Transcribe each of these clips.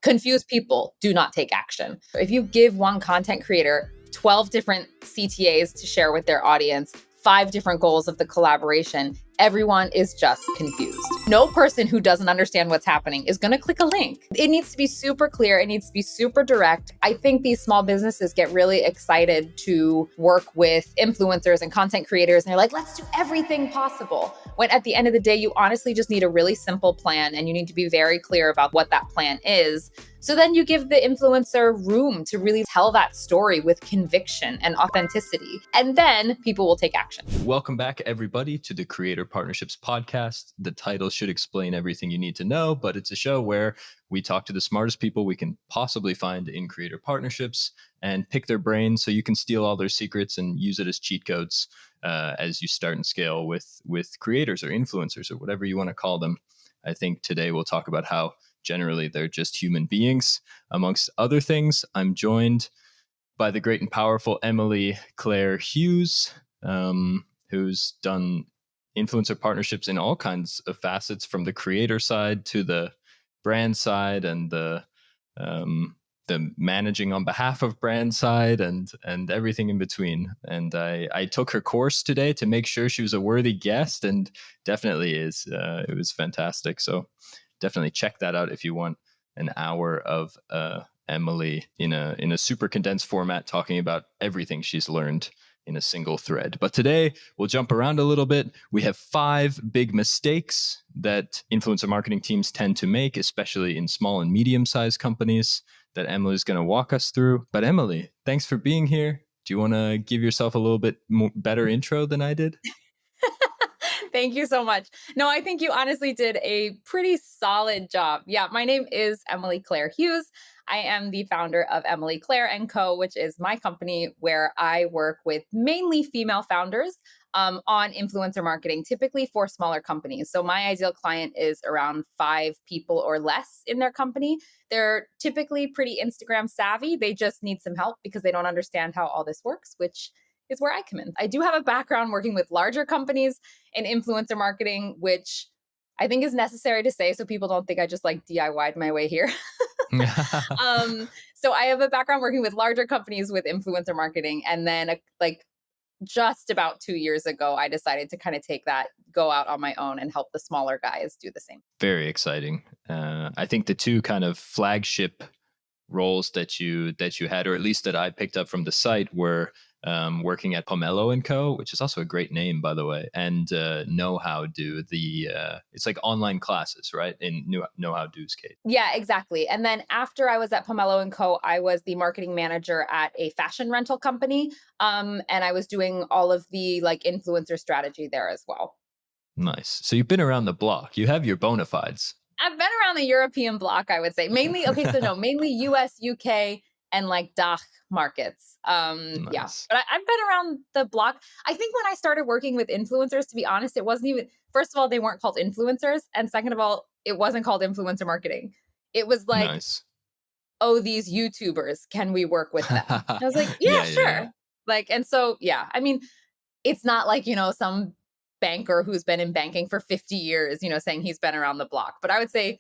Confused people do not take action. If you give one content creator 12 different CTAs to share with their audience, 5 different goals of the collaboration, everyone is just confused. No person who doesn't understand what's happening is going to click a link. It needs to be super clear. It needs to be super direct. I think these small businesses get really excited to work with influencers and content creators. And they're like, let's do everything possible. When at the end of the day, you honestly just need a really simple plan, and you need to be very clear about what that plan is. So then you give the influencer room to really tell that story with conviction and authenticity. And then people will take action. Welcome back, everybody, to the Creator Partnerships Podcast. The title should explain everything you need to know, but it's a show where we talk to the smartest people we can possibly find in creator partnerships and pick their brains so you can steal all their secrets and use it as cheat codes as you start and scale with creators or influencers or whatever you want to call them. I think today we'll talk about how generally they're just human beings. Amongst other things, I'm joined by the great and powerful Emily Claire Hughes, who's done influencer partnerships in all kinds of facets, from the creator side to the brand side and the managing on behalf of brand side and everything in between. And I took her course today to make sure she was a worthy guest, and definitely is. It was fantastic. So definitely check that out if you want an hour of Emily in a super condensed format, talking about everything she's learned in a single thread. But today we'll jump around a little bit. We have 5 big mistakes that influencer marketing teams tend to make, especially in small and medium-sized companies, that Emily's going to walk us through. But Emily, thanks for being here. Do you want to give yourself a little bit better intro than I did? Thank you so much. No, I think you honestly did a pretty solid job. Yeah, my name is Emily Claire Hughes. I am the founder of Emily Claire & Co., which is my company where I work with mainly female founders on influencer marketing, typically for smaller companies. So my ideal client is around 5 people or less in their company. They're typically pretty Instagram savvy. They just need some help because they don't understand how all this works, which is where I come in. I do have a background working with larger companies in influencer marketing, which I think is necessary to say so people don't think I just like DIY'd my way here. So I have a background working with larger companies with influencer marketing. And then just about 2 years ago, I decided to kind of take that, go out on my own and help the smaller guys do the same. Very exciting. I think the 2 kind of flagship roles that you had, or at least that I picked up from the site, were working at Pomelo & Co., which is also a great name, by the way, and Know How Do. It's like online classes, right? In Know How Do's case. Yeah, exactly. And then after I was at Pomelo & Co., I was the marketing manager at a fashion rental company. And I was doing all of the influencer strategy there as well. Nice. So you've been around the block. You have your bona fides. I've been around the European block, I would say. Mainly mainly US, UK, and DACH markets. Nice. Yeah, but I've been around the block. I think when I started working with influencers, to be honest, it wasn't even, first of all, they weren't called influencers. And second of all, it wasn't called influencer marketing. It was nice. Oh, these YouTubers, can we work with them? I was like, yeah, sure. Yeah. And so, yeah, I mean, it's not some banker who's been in banking for 50 years, saying he's been around the block. But I would say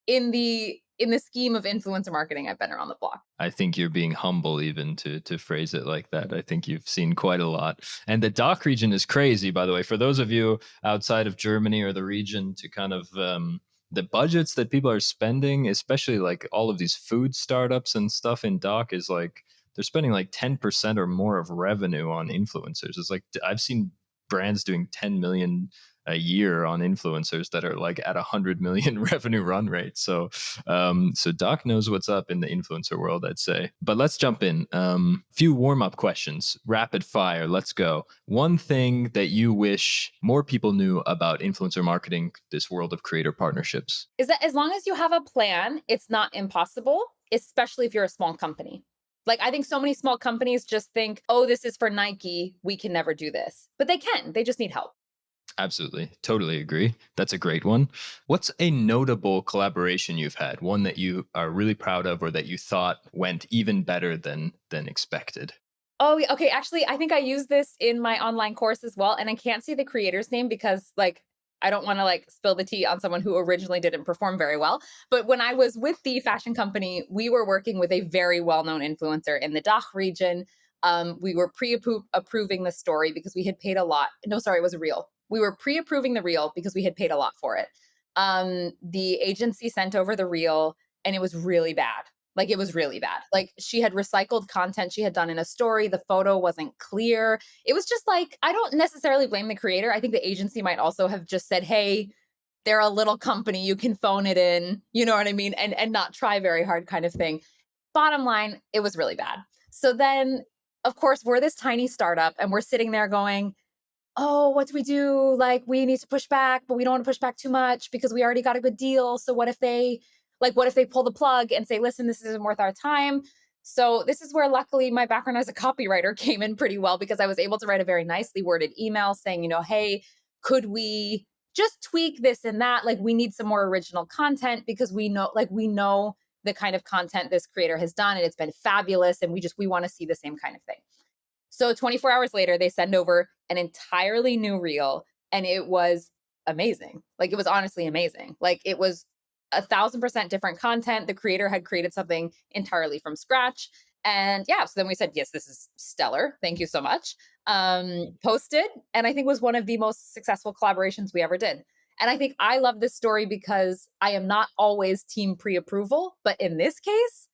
in the scheme of influencer marketing, I've been around the block. I think you're being humble even to phrase it like that. I think you've seen quite a lot. And the DACH region is crazy, by the way. For those of you outside of Germany or the region, to kind of the budgets that people are spending, especially all of these food startups and stuff in DACH, is they're spending 10% or more of revenue on influencers. It's I've seen brands doing 10 million a year on influencers that are at 100 million revenue run rate. So Doc knows what's up in the influencer world, I'd say. But let's jump in. Few warm-up questions, rapid fire. Let's go. One thing that you wish more people knew about influencer marketing, this world of creator partnerships, is that as long as you have a plan, it's not impossible, especially if you're a small company. I think so many small companies just think, oh, this is for Nike, we can never do this. But they can. They just need help. Absolutely. Totally agree. That's a great one. What's a notable collaboration you've had? One that you are really proud of, or that you thought went even better than expected? Oh, yeah. Okay. Actually, I think I used this in my online course as well. And I can't say the creator's name because I don't want to like spill the tea on someone who originally didn't perform very well. But when I was with the fashion company, we were working with a very well-known influencer in the DACH region. We were pre-approving the story because we had paid a lot. No, sorry, it was a reel. We were pre-approving the reel because we had paid a lot for it. The agency sent over the reel and it was really bad. Like it was really bad. Like she had recycled content she had done in a story. The photo wasn't clear. It was just like, I don't necessarily blame the creator. I think the agency might also have just said, hey, they're a little company, you can phone it in, you know what I mean? And not try very hard kind of thing. Bottom line, it was really bad. So then, of course, we're this tiny startup and we're sitting there going, oh, what do we do? Like, we need to push back, but we don't want to push back too much because we already got a good deal. So what if they pull the plug and say, listen, this isn't worth our time? So this is where luckily my background as a copywriter came in pretty well because I was able to write a very nicely worded email saying, hey, could we just tweak this and that? Like, we need some more original content because we know the kind of content this creator has done and it's been fabulous. And we want to see the same kind of thing. So 24 hours later, they send over an entirely new reel and it was amazing. Like it was honestly amazing. Like it was 1,000% different content. The creator had created something entirely from scratch. And yeah, so then we said, yes, this is stellar. Thank you so much. Posted, and I think was one of the most successful collaborations we ever did. And I think I love this story because I am not always team pre-approval, but in this case,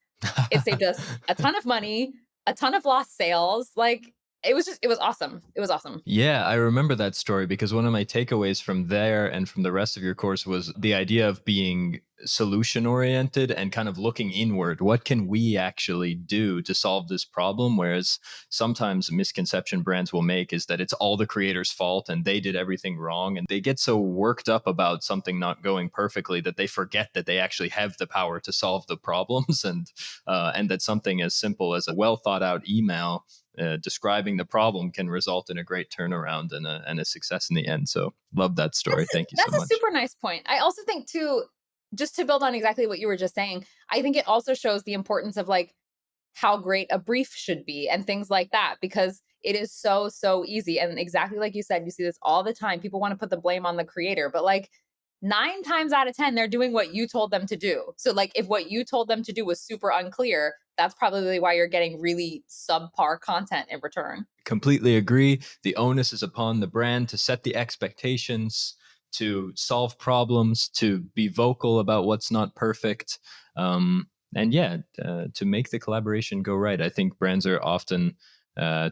it saved us a ton of money, a ton of lost sales. Like it was awesome. It was awesome. Yeah, I remember that story because one of my takeaways from there and from the rest of your course was the idea of being solution oriented and kind of looking inward. What can we actually do to solve this problem? Whereas sometimes a misconception brands will make is that it's all the creator's fault and they did everything wrong. And they get so worked up about something not going perfectly that they forget that they actually have the power to solve the problems and that something as simple as a well thought out email describing the problem can result in a great turnaround and a success in the end. So love that story. Thank you so much. That's a super nice point. I also think too, just to build on exactly what you were just saying, I think it also shows the importance of like how great a brief should be and things like that, because it is so easy. And exactly like you said, you see this all the time. People want to put the blame on the creator, but like 9 times out of 10, they're doing what you told them to do. So like if what you told them to do was super unclear, that's probably why you're getting really subpar content in return. Completely agree. The onus is upon the brand to set the expectations, to solve problems, to be vocal about what's not perfect. And yeah, to make the collaboration go right. I think brands are often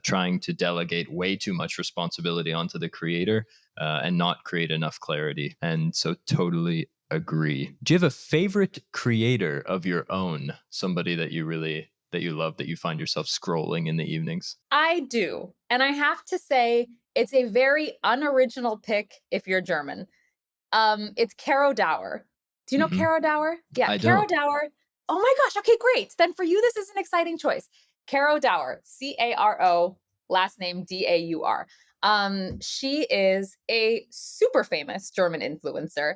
trying to delegate way too much responsibility onto the creator and not create enough clarity. And so totally agree. Do you have a favorite creator of your own? Somebody that you love, that you find yourself scrolling in the evenings? I do. And I have to say, it's a very unoriginal pick if you're German. It's Caro Dauer. Do you know Caro Dauer? Yeah, I Caro don't. Dauer. Oh my gosh. Okay, great. Then for you, this is an exciting choice. Caro Dauer, Caro, last name Daur. She is a super famous German influencer.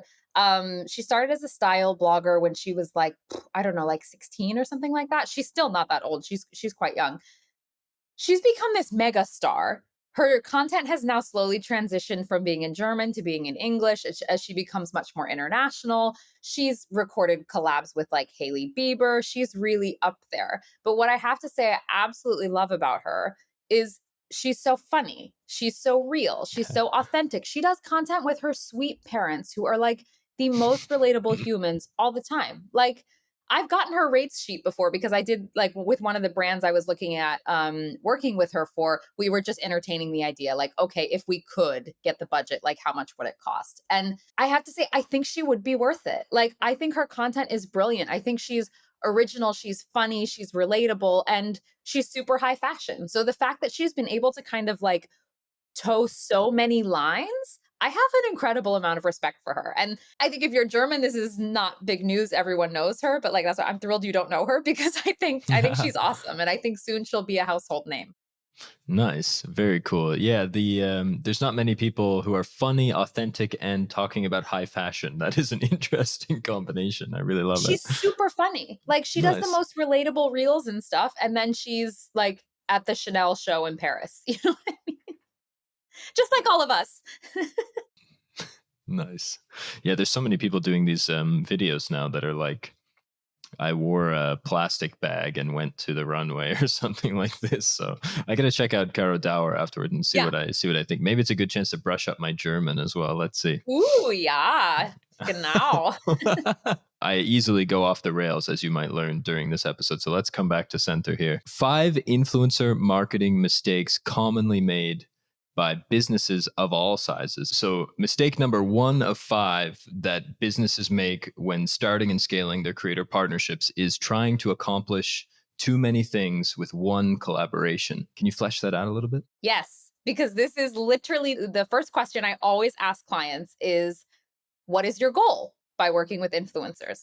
She started as a style blogger when she was like, I don't know, like 16 or something like that. She's still not that old. She's quite young. She's become this mega star. Her content has now slowly transitioned from being in German to being in English as she becomes much more international. She's recorded collabs with like Hailey Bieber. She's really up there. But what I have to say I absolutely love about her is she's so funny. She's so real. She's so authentic. She does content with her sweet parents who are like the most relatable humans all the time. Like I've gotten her rates sheet before because I did like with one of the brands I was looking at working with her for, we were just entertaining the idea like, okay, if we could get the budget, like how much would it cost? And I have to say, I think she would be worth it. Like, I think her content is brilliant. I think she's original, she's funny, she's relatable, and she's super high fashion. So the fact that she's been able to kind of like toe so many lines, I have an incredible amount of respect for her. And I think if you're German, this is not big news. Everyone knows her, but like that's why I'm thrilled you don't know her because I think she's awesome. And I think soon she'll be a household name. Nice. Very cool. Yeah, there's not many people who are funny, authentic, and talking about high fashion. That is an interesting combination. I really love it. She's super funny. Like she does the Nice. most relatable reels and stuff. And then she's like at the Chanel show in Paris. You know what I mean? Just like all of us. Nice. Yeah, there's so many people doing these videos now that are like, I wore a plastic bag and went to the runway or something like this. So I gotta check out Caro Dauer afterward and Yeah. see what I think. Maybe it's a good chance to brush up my German as well. Let's see. Ooh, yeah. Genau. I easily go off the rails, as you might learn during this episode. So let's come back to center here. 5 influencer marketing mistakes commonly made by businesses of all sizes. So, mistake number 1 of 5 that businesses make when starting and scaling their creator partnerships is trying to accomplish too many things with one collaboration. Can you flesh that out a little bit? Yes, because this is literally the first question I always ask clients is, what is your goal by working with influencers?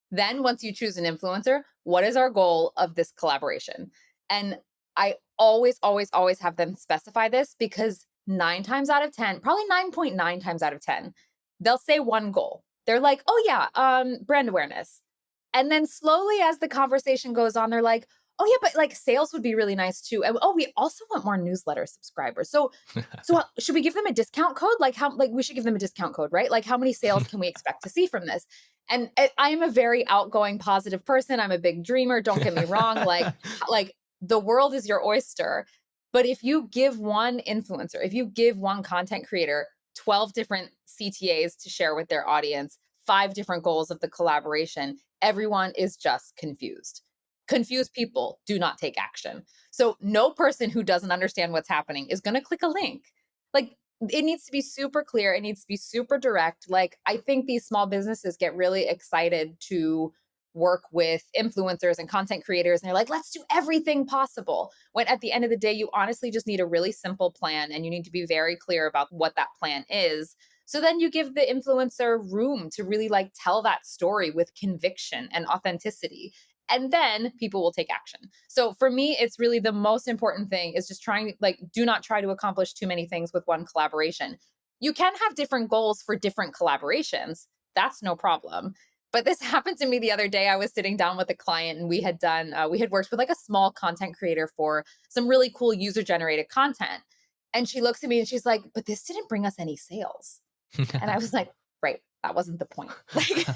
Then, once you choose an influencer, what is our goal of this collaboration? And I always have them specify this because 9 times out of 10, probably 9.9 times out of 10, they'll say one goal. They're like, oh, yeah, brand awareness. And then slowly, as the conversation goes on, they're like, oh, yeah, but like sales would be really nice too. And oh, we also want more newsletter subscribers. So should we give them a discount code? Like we should give them a discount code, right? Like how many sales can we expect to see from this? And I am a very outgoing, positive person. I'm a big dreamer. Don't get me wrong. Like the world is your oyster. But if you give one influencer, if you give one content creator 12 different CTAs to share with their audience, 5 different goals of the collaboration, everyone is just confused. Confused people do not take action. So no person who doesn't understand what's happening is going to click a link. Like it needs to be super clear. It needs to be super direct. Like I think these small businesses get really excited to work with influencers and content creators. And they're like, let's do everything possible. When at the end of the day, you honestly just need a really simple plan and you need to be very clear about what that plan is. So then you give the influencer room to really like tell that story with conviction and authenticity, and then people will take action. So for me, it's really the most important thing is just trying, like, do not try to accomplish too many things with one collaboration. You can have different goals for different collaborations. That's no problem. But this happened to me the other day. I was sitting down with a client and we had worked with like a small content creator for some really cool user generated content. And she looks at me and she's like, but this didn't bring us any sales. And I was like, right, that wasn't the point. Like,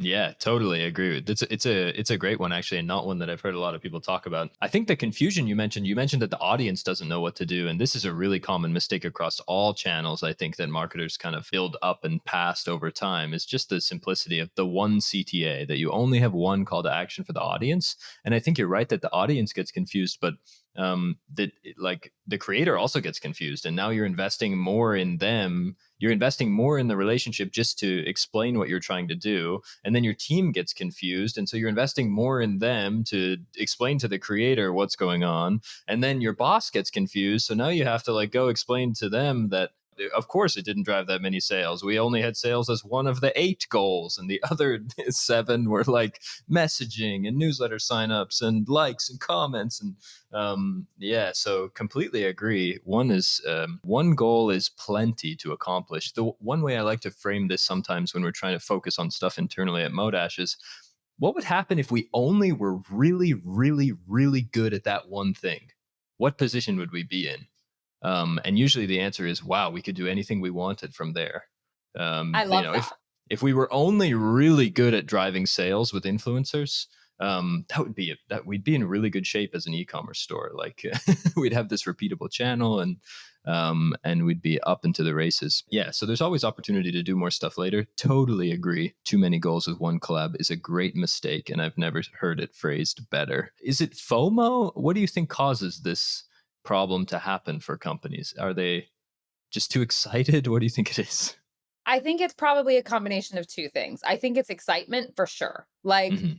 Yeah, totally agree with. It's a great one actually, and not one that I've heard a lot of people talk about. I think the confusion you mentioned that the audience doesn't know what to do, and this is a really common mistake across all channels. I think that marketers kind of build up and past over time is just the simplicity of the one CTA, that you only have one call to action for the audience. And I think you're right that the audience gets confused, but that like the creator also gets confused, and now you're investing more in them, you're investing more in the relationship just to explain what you're trying to do, and then your team gets confused, and so you're investing more in them to explain to the creator what's going on, and then your boss gets confused, so now you have to like go explain to them that of course it didn't drive that many sales, we only had sales as one of the 8 goals, and the other 7 were like messaging and newsletter signups and likes and comments. And yeah, so completely agree. One goal is plenty to accomplish. The one way I like to frame this sometimes when we're trying to focus on stuff internally at Modash is, what would happen if we only were really, really, really good at that one thing? What position would we be in? And usually the answer is, wow, we could do anything we wanted from there. I You love know, that. if we were only really good at driving sales with influencers, that we'd be in really good shape as an e-commerce store. Like we'd have this repeatable channel, and we'd be up into the races. Yeah, so there's always opportunity to do more stuff later. Totally agree. Too many goals with one collab is a great mistake, and I've never heard it phrased better. Is it FOMO? What do you think causes this problem to happen for companies? Are they just too excited? What do you think it is? I think it's probably a combination of 2 things. I think it's excitement for sure. Like, Hmm.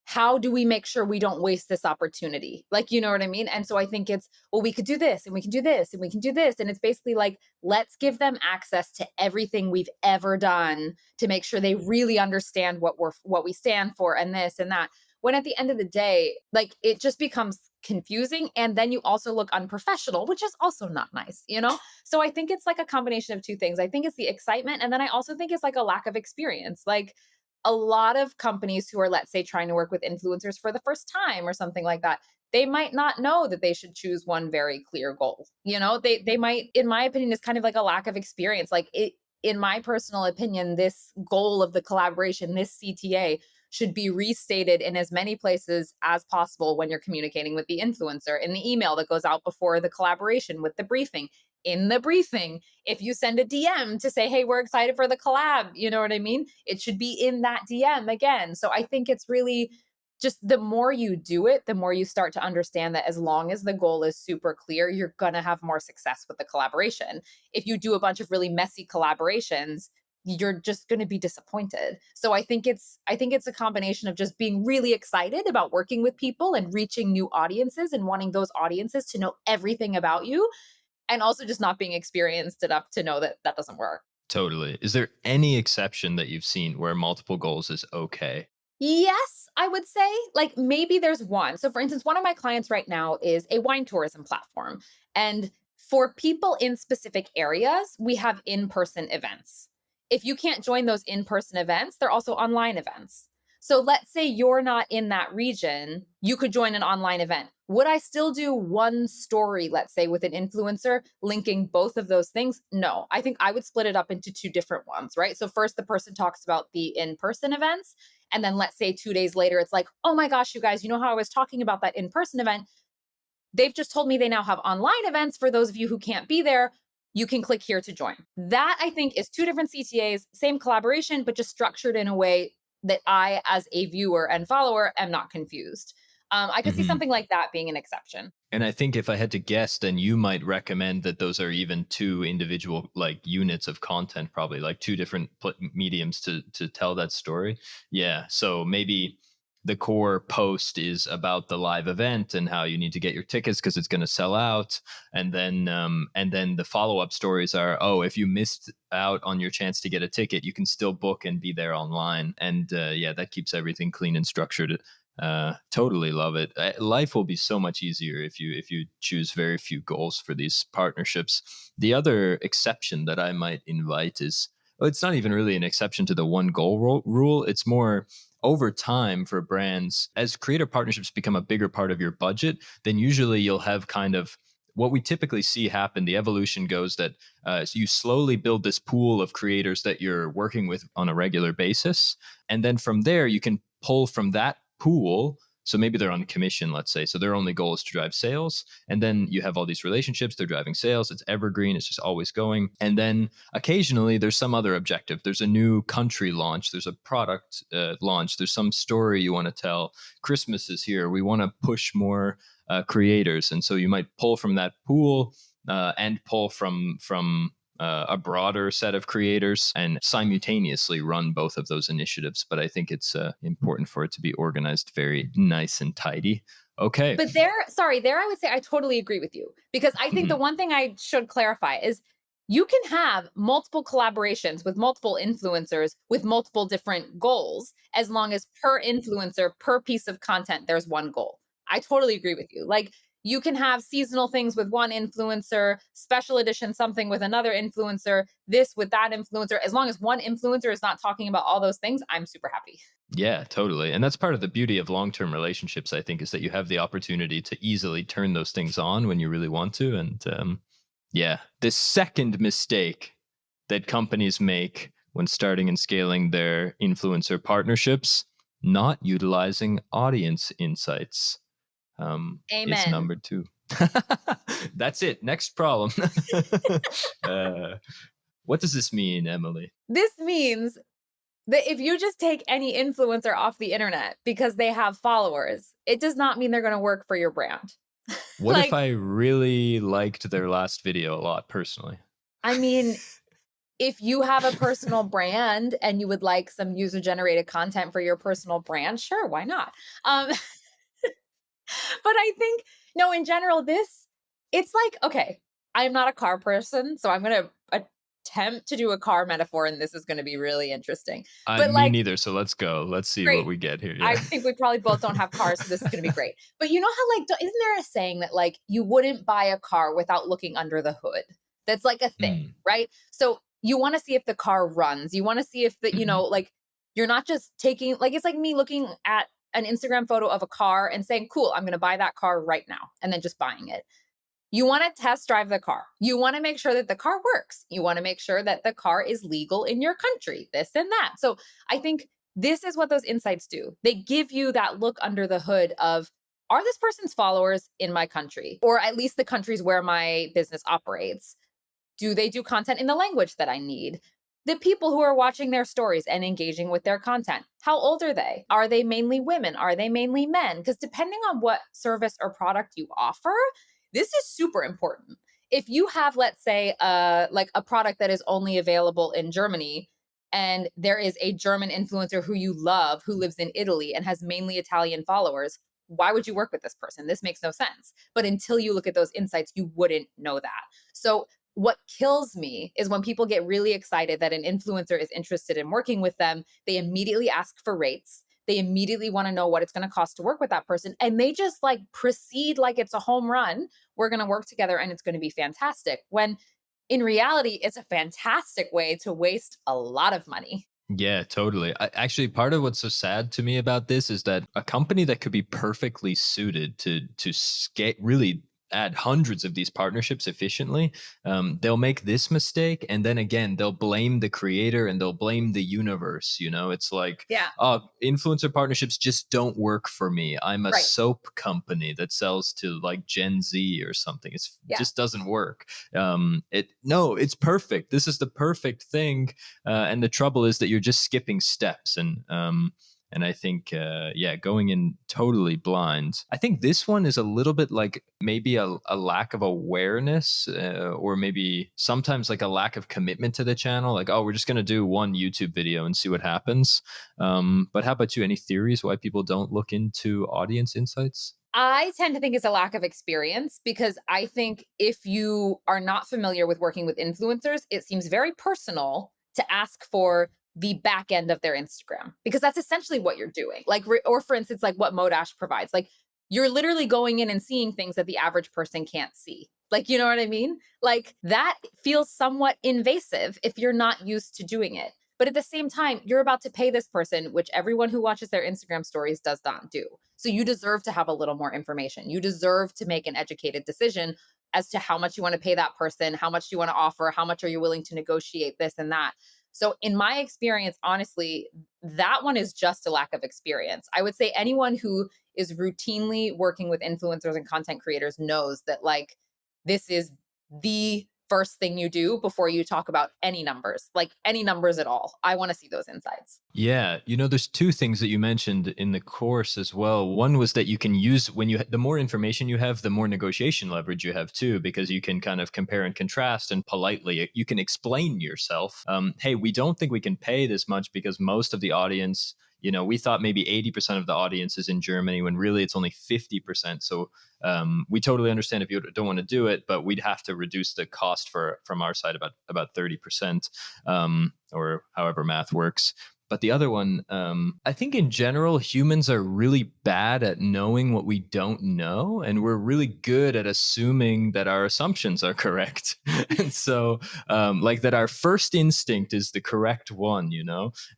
how do we make sure we don't waste this opportunity? Like, you know what I mean? And so I think it's, well, we could do this and we can do this and we can do this. And it's basically like, let's give them access to everything we've ever done to make sure they really understand what we stand for and this and that. When at the end of the day, like it just becomes confusing. And then you also look unprofessional, which is also not nice, you know? So I think it's like a combination of 2 things. I think it's the excitement. And then I also think it's like a lack of experience. Like, a lot of companies who are, let's say, trying to work with influencers for the first time or something like that, they might not know that they should choose one very clear goal. You know, they might, in my opinion, is kind of like a lack of experience. Like in my personal opinion, this goal of the collaboration, this CTA, should be restated in as many places as possible when you're communicating with the influencer, in the email that goes out before the collaboration with the briefing, in the briefing. If you send a DM to say, hey, we're excited for the collab, you know what I mean? It should be in that DM again. So I think it's really just the more you do it, the more you start to understand that as long as the goal is super clear, you're going to have more success with the collaboration. If you do a bunch of really messy collaborations, you're just going to be disappointed. So I think it's a combination of just being really excited about working with people and reaching new audiences and wanting those audiences to know everything about you, and also just not being experienced enough to know that that doesn't work. Totally. Is there any exception that you've seen where multiple goals is okay? Yes, I would say. Like maybe there's one. So, for instance, one of my clients right now is a wine tourism platform. And for people in specific areas, we have in person events. If you can't join those in person events, they're also online events. So, let's say you're not in that region, you could join an online event. Would I still do one story, let's say, with an influencer linking both of those things? No, I think I would split it up into two different ones, right? So, first, the person talks about the in person events. And then let's say 2 days later, it's like, oh my gosh, you guys, you know how I was talking about that in person event? They've just told me they now have online events for those of you who can't be there. You can click here to join. That I think is two different CTAs, same collaboration, but just structured in a way that I, as a viewer and follower, am not confused. I could see Mhm. something like that being an exception. And I think if I had to guess, then you might recommend that those are even two individual like units of content, probably like two different mediums to tell that story. Yeah, so maybe the core post is about the live event and how you need to get your tickets because it's going to sell out, and then the follow up stories are, oh, if you missed out on your chance to get a ticket, you can still book and be there online, and yeah, that keeps everything clean and structured. Totally love it. Life will be so much easier if you choose very few goals for these partnerships. The other exception that I might invite is, well, it's not even really an exception to the one goal rule. It's more over time for brands, as creator partnerships become a bigger part of your budget, then usually you'll have kind of what we typically see happen. The evolution goes that so you slowly build this pool of creators that you're working with on a regular basis, and then from there you can pull from that pool. So maybe they're on commission, let's say. So their only goal is to drive sales. And then you have all these relationships, they're driving sales. It's evergreen, it's just always going. And then occasionally there's some other objective. There's a new country launch, there's a product launch, there's some story you want to tell. Christmas is here. We want to push more creators. And so you might pull from that pool and pull from a broader set of creators and simultaneously run both of those initiatives. But I think it's important for it to be organized very nice and tidy. Okay. But there, sorry, there I would say I totally agree with you, because I think the Mhm. one thing I should clarify is you can have multiple collaborations with multiple influencers with multiple different goals, as long as per influencer, per piece of content, there's one goal. I totally agree with you. Like you can have seasonal things with one influencer, special edition something with another influencer, this with that influencer. As long as one influencer is not talking about all those things, I'm super happy. Yeah, totally. And that's part of the beauty of long term relationships, I think, is that you have the opportunity to easily turn those things on when you really want to. And yeah, the second mistake that companies make when starting and scaling their influencer partnerships, not utilizing audience insights, is Amen. number two. That's it. Next problem. uh, what does this mean, Emily? This means that if you just take any influencer off the internet because they have followers, it does not mean they're going to work for your brand. What if Like, I really liked their last video a lot personally? I mean, if you have a personal brand and you would like some user generated content for your personal brand, sure, why not? Um, but I think, no, in general, it's like, okay, I'm not a car person, so I'm going to attempt to do a car metaphor, and this is going to be really interesting. But Me like, neither. So let's go. Let's see what great. we get here. Yeah. I think we probably both don't have cars, so this is going to be great. But you know how, like, isn't there a saying that, like, you wouldn't buy a car without looking under the hood? That's like a thing, Mm, right? So you want to see if the car runs. You want to see if the, mhm. like, you're not just taking, like, it's like me looking at an Instagram photo of a car and saying, cool, I'm going to buy that car right now, and then just buying it. You want to test drive the car. You want to make sure that the car works. You want to make sure that the car is legal in your country, this and that. So I think this is what those insights do. They give you that look under the hood of, are this person's followers in my country, or at least the countries where my business operates? Do they do content in the language that I need? The people who are watching their stories and engaging with their content, how old are they? Are they mainly women? Are they mainly men? Because depending on what service or product you offer, this is super important. If you have, let's say, like a product that is only available in Germany, and there is a German influencer who you love who lives in Italy and has mainly Italian followers, why would you work with this person? This makes no sense. But until you look at those insights, you wouldn't know that. So what kills me is when people get really excited that an influencer is interested in working with them, they immediately ask for rates. They immediately want to know what it's going to cost to work with that person. And they just like proceed like it's a home run. We're going to work together and it's going to be fantastic. When in reality, it's a fantastic way to waste a lot of money. Yeah, totally. Actually, part of what's so sad to me about this is that a company that could be perfectly suited to really add hundreds of these partnerships efficiently, they'll make this mistake, and then again they'll blame the creator and they'll blame the universe. You know, it's like, Yeah. oh, influencer partnerships just don't work for me. I'm a Right. soap company that sells to like Gen Z or something. It Yeah. just doesn't work. It's perfect. This is the perfect thing, and the trouble is that you're just skipping steps, and I think, yeah, going in totally blind. I think this one is a little bit like maybe a lack of awareness, or maybe sometimes like a lack of commitment to the channel. Like, oh, we're just going to do one YouTube video and see what happens. But how about you? Any theories why people don't look into audience insights? I tend to think it's a lack of experience because I think if you are not familiar with working with influencers, it seems very personal to ask for the back end of their Instagram because that's essentially what you're doing. Like, or for instance, like what Modash provides, like you're literally going in and seeing things that the average person can't see. Like, you know what I mean? Like that feels somewhat invasive if you're not used to doing it. But at the same time, you're about to pay this person, which everyone who watches their Instagram stories does not do. So you deserve to have a little more information. You deserve to make an educated decision as to how much you want to pay that person, how much you want to offer, how much are you willing to negotiate this and that. So in my experience, honestly, that one is just a lack of experience. I would say anyone who is routinely working with influencers and content creators knows that like this is the first thing you do before you talk about any numbers, like any numbers at all. I want to see those insights. Yeah, there's two things that you mentioned in the course as well. One was that you can use the more information you have, the more negotiation leverage you have too, because you can kind of compare and contrast and politely you can explain yourself. Hey, we don't think we can pay this much because most of the audience, we thought maybe 80% of the audience is in Germany when really it's only 50%. So we totally understand if you don't want to do it, but we'd have to reduce the cost from our side about 30%, or however math works. But the other one, I think in general, humans are really bad at knowing what we don't know. And we're really good at assuming that our assumptions are correct. And so, like that our first instinct is the correct one.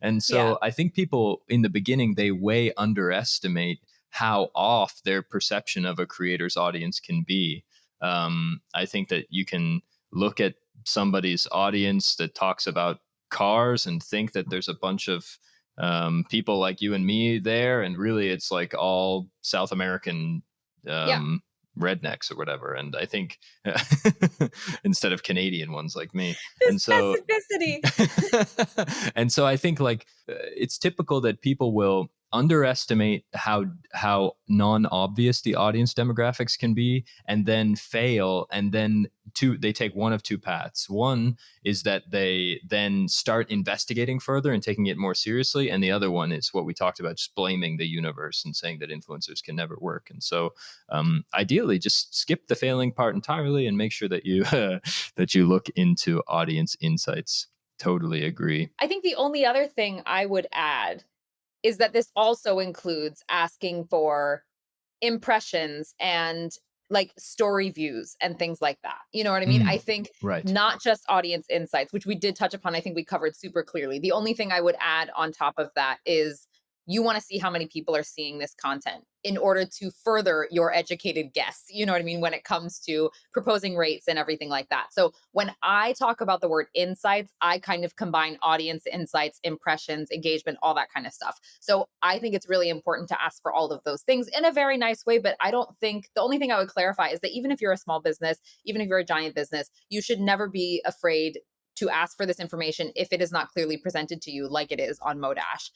And Yeah. so I think people in the beginning, they way underestimate how off their perception of a creator's audience can be. I think that you can look at somebody's audience that talks about cars and think that there's a bunch of people like you and me there, and really it's like all South American Yeah. rednecks or whatever. And I think instead of Canadian ones like me. The And so specificity. and so I think like it's typical that people will underestimate how non-obvious the audience demographics can be, and then fail, and then they take one of two paths. One is that they then start investigating further and taking it more seriously, and the other one is what we talked about, just blaming the universe and saying that influencers can never work. And so ideally just skip the failing part entirely and make sure that you that you look into audience insights. Totally agree. I think the only other thing I would add is that this also includes asking for impressions and like story views and things like that. You know what I mean? I think Right. not just audience insights, which we did touch upon, I think we covered super clearly. The only thing I would add on top of that is you want to see how many people are seeing this content in order to further your educated guess. You know what I mean? When it comes to proposing rates and everything like that. So when I talk about the word insights, I kind of combine audience insights, impressions, engagement, all that kind of stuff. So I think it's really important to ask for all of those things in a very nice way. But I don't think, the only thing I would clarify is that even if you're a small business, even if you're a giant business, you should never be afraid to ask for this information if it is not clearly presented to you like it is on Modash.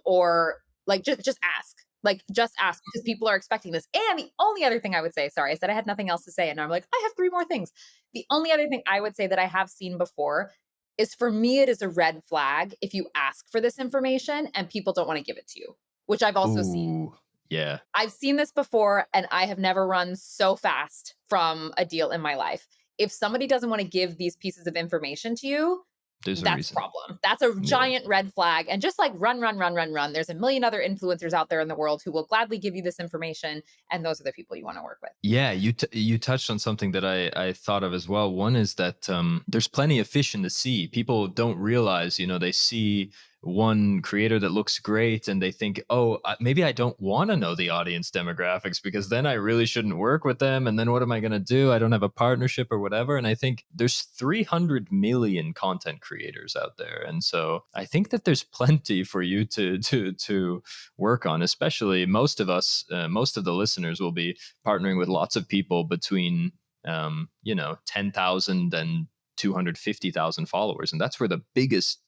Or like just ask. Like just ask, because people are expecting this. And the only other thing I would say, sorry, I said I had nothing else to say, and now I'm like, I have three more things. The only other thing I would say that I have seen before is, for me, it is a red flag if you ask for this information and people don't want to give it to you, which I've also seen. Ooh, yeah. I've seen this before, and I have never run so fast from a deal in my life. If somebody doesn't want to give these pieces of information to you, There's a that's a reason. problem. That's a Yeah. giant red flag. And just like run, run, run, run, run. There's a million other influencers out there in the world who will gladly give you this information. And those are the people you want to work with. Yeah, you touched on something that I thought of as well. One is that there's plenty of fish in the sea. People don't realize, they see one creator that looks great and they think, oh, maybe I don't want to know the audience demographics because then I really shouldn't work with them. And then what am I going to do? I don't have a partnership or whatever. And I think there's 300 million content creators out there, and so I think that there's plenty for you to work on. Especially most of us, most of the listeners will be partnering with lots of people between 10,000 and 250,000 followers, and that's where the biggest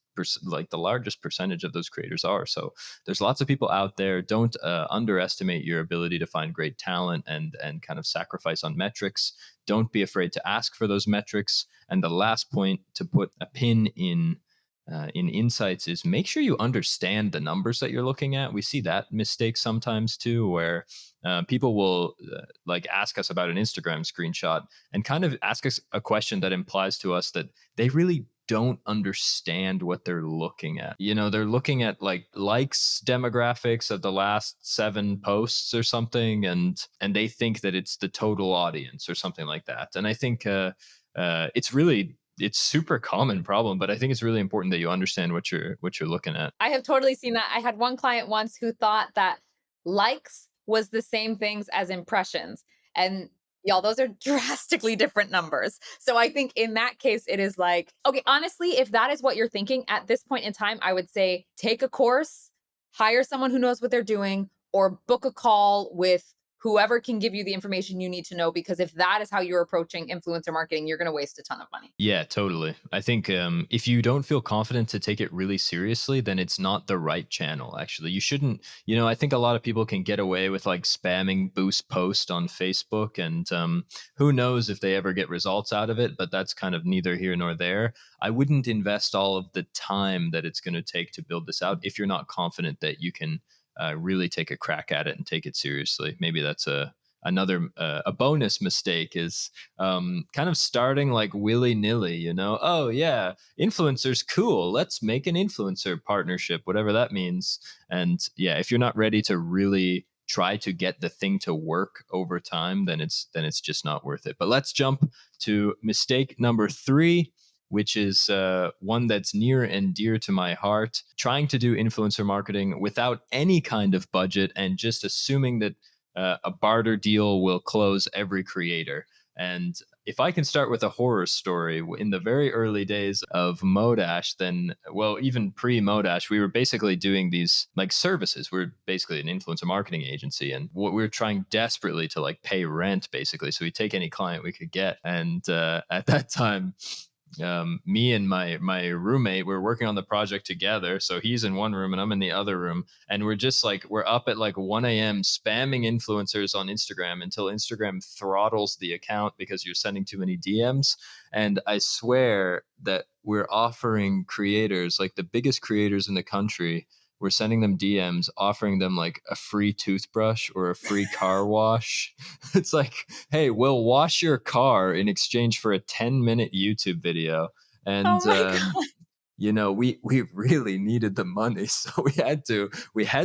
like the largest percentage of those creators are. So there's lots of people out there. Don't underestimate your ability to find great talent and kind of sacrifice on metrics. Don't be afraid to ask for those metrics. And the last point to put a pin in insights is make sure you understand the numbers that you're looking at. We see that mistake sometimes too, where people will like ask us about an Instagram screenshot and kind of ask us a question that implies to us that they really don't understand what they're looking at. They're looking at like likes demographics of the last 7 posts or something, and they think that it's the total audience or something like that. And I think it's super common problem, but I think it's really important that you understand what you're looking at. I have totally seen that. I had one client once who thought that likes was the same things as impressions. And y'all, those are drastically different numbers. So I think in that case, it is like, okay, honestly, if that is what you're thinking at this point in time, I would say take a course, hire someone who knows what they're doing, or book a call with whoever can give you the information you need to know. Because if that is how you're approaching influencer marketing, you're going to waste a ton of money. Yeah, totally. I think if you don't feel confident to take it really seriously, then it's not the right channel. Actually, you shouldn't. I think a lot of people can get away with like spamming boost post on Facebook, and who knows if they ever get results out of it. But that's kind of neither here nor there. I wouldn't invest all of the time that it's going to take to build this out if you're not confident that you can really take a crack at it and take it seriously. Maybe that's another a bonus mistake is kind of starting like willy-nilly. Oh yeah, influencers, cool, let's make an influencer partnership, whatever that means. And yeah, if you're not ready to really try to get the thing to work over time, then it's just not worth it. But let's jump to mistake number 3, which is one that's near and dear to my heart: trying to do influencer marketing without any kind of budget and just assuming that a barter deal will close every creator. And if I can start with a horror story, in the very early days of Modash, then, well, even pre-Modash, we were basically doing these like services. We're basically an influencer marketing agency, and what we were trying desperately to like pay rent, basically. So we take any client we could get. And at that time, me and my roommate were working on the project together. So he's in one room and I'm in the other room, and we're up at like 1 a.m. spamming influencers on Instagram until Instagram throttles the account because you're sending too many DMs. And I swear that we're offering creators, like the biggest creators in the country, we're sending them DMs offering them like a free toothbrush or a free car wash. It's like, hey, we'll wash your car in exchange for a 10-minute YouTube video. And Oh my God. we really needed the money, so we had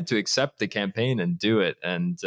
to accept the campaign and do it. And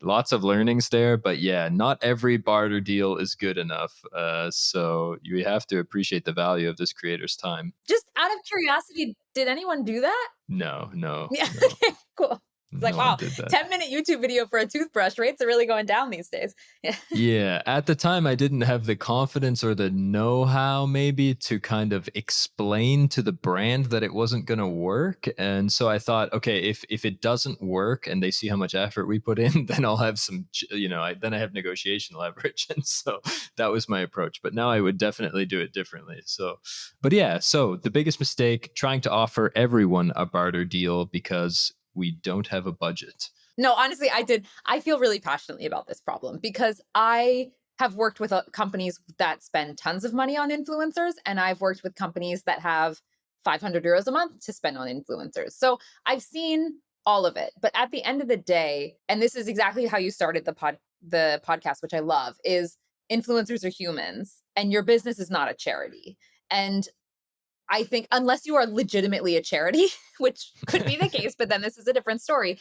lots of learnings there, but yeah, not every barter deal is good enough. So you have to appreciate the value of this creator's time. Just out of curiosity, did anyone do that? No, no, Yeah. no. Cool. It's like, No one wow, did that. 10-minute YouTube video for a toothbrush. Rates are really going down these days. Yeah. Yeah, at the time I didn't have the confidence or the know-how maybe to kind of explain to the brand that it wasn't going to work. And so I thought, okay, if it doesn't work and they see how much effort we put in, then I'll have some, then I have negotiation leverage. And so that was my approach. But now I would definitely do it differently. So, but yeah, so the biggest mistake, trying to offer everyone a barter deal because we don't have a budget. No, honestly, I did. I feel really passionately about this problem because I have worked with companies that spend tons of money on influencers, and I've worked with companies that have 500 euros a month to spend on influencers. So I've seen all of it. But at the end of the day, and this is exactly how you started the podcast, which I love, is influencers are humans, and your business is not a charity. And I think unless you are legitimately a charity, which could be the case, but then this is a different story,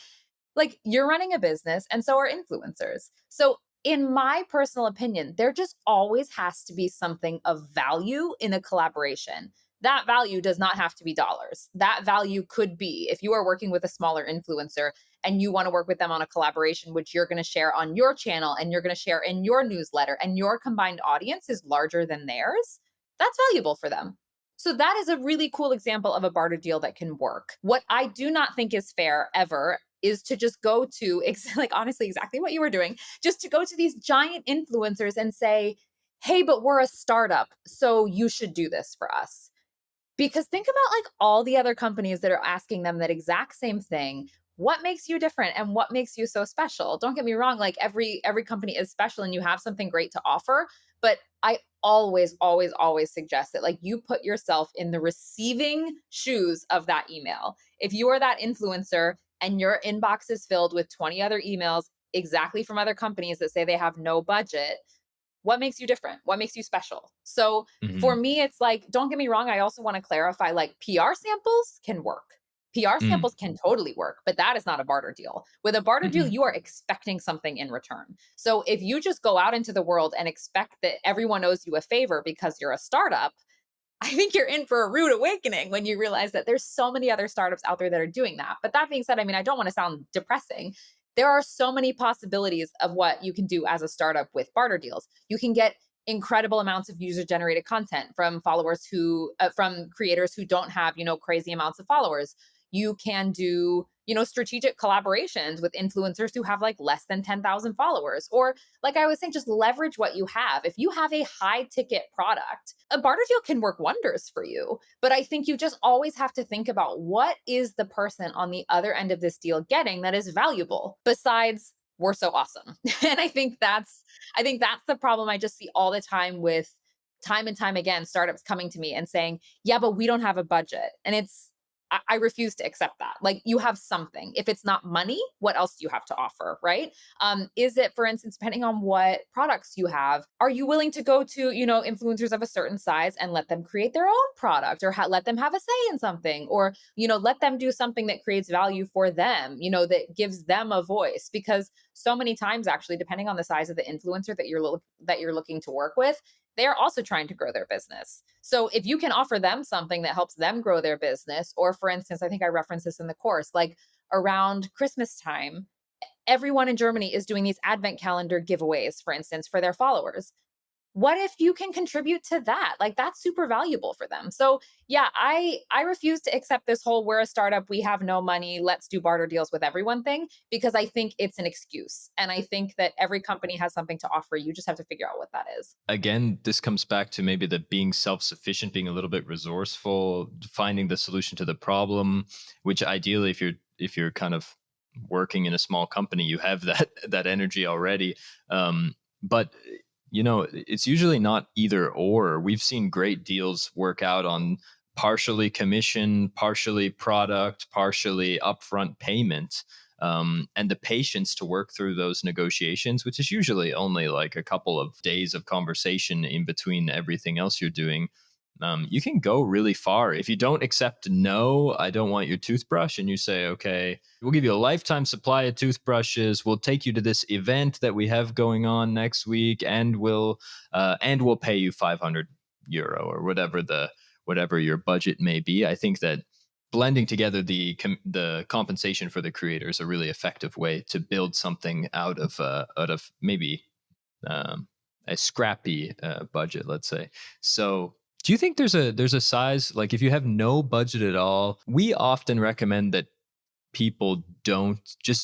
like you're running a business and so are influencers. So, in my personal opinion, there just always has to be something of value in a collaboration. That value does not have to be dollars. That value could be if you are working with a smaller influencer and you want to work with them on a collaboration, which you're going to share on your channel and you're going to share in your newsletter, and your combined audience is larger than theirs. That's valuable for them. So that is a really cool example of a barter deal that can work. What I do not think is fair ever is to just go to like honestly exactly what you were doing, just to go to these giant influencers and say, "Hey, but we're a startup, so you should do this for us." Because think about like all the other companies that are asking them that exact same thing. What makes you different and what makes you so special? Don't get me wrong, like every company is special and you have something great to offer, but I always suggest that like you put yourself in the receiving shoes of that email. If you are that influencer and your inbox is filled with 20 other emails exactly from other companies that say they have no budget, what makes you different? What makes you special? So for Mhm. me, it's like, don't get me wrong. I also want to clarify like PR samples can work. PR Mm. samples can totally work, but that is not a barter deal. With a barter deal, Mhm. you are expecting something in return. So if you just go out into the world and expect that everyone owes you a favor because you're a startup, I think you're in for a rude awakening when you realize that there's so many other startups out there that are doing that. But that being said, I mean, I don't want to sound depressing. There are so many possibilities of what you can do as a startup with barter deals. You can get incredible amounts of user generated content from from creators who don't have, crazy amounts of followers. You can do, strategic collaborations with influencers who have like less than 10,000 followers, or like I was saying, just leverage what you have. If you have a high ticket product, a barter deal can work wonders for you. But I think you just always have to think about what is the person on the other end of this deal getting that is valuable besides we're so awesome. And I think that's the problem I just see all the time with time and time again startups coming to me and saying, "Yeah, but we don't have a budget." And I refuse to accept that. Like you have something. If it's not money, what else do you have to offer, right? Is it, for instance, depending on what products you have, are you willing to go to, influencers of a certain size and let them create their own product, or let them have a say in something, or, let them do something that creates value for them, that gives them a voice? Because so many times, actually, depending on the size of the influencer that you're looking to work with, they are also trying to grow their business. So if you can offer them something that helps them grow their business, or for instance, I think I referenced this in the course, like around Christmas time, everyone in Germany is doing these advent calendar giveaways, for instance, for their followers. What if you can contribute to that? Like that's super valuable for them. So yeah, I refuse to accept this whole we're a startup, we have no money, let's do barter deals with everyone thing, because I think it's an excuse. And I think that every company has something to offer. You just have to figure out what that is. Again, this comes back to maybe the being self-sufficient, being a little bit resourceful, finding the solution to the problem, which ideally if you're kind of working in a small company, you have that energy already. But it's usually not either or. We've seen great deals work out on partially commission, partially product, partially upfront payment. And the patience to work through those negotiations, which is usually only like a couple of days of conversation in between everything else you're doing. You can go really far. If you don't accept no, I don't want your toothbrush, and you say, okay, we'll give you a lifetime supply of toothbrushes. We'll take you to this event that we have going on next week, and we'll pay you 500 euro or whatever your budget may be. I think that blending together the compensation for the creator is a really effective way to build something out of maybe um, a scrappy budget, let's say. So, do you think there's a size, like if you have no budget at all? We often recommend that people don't do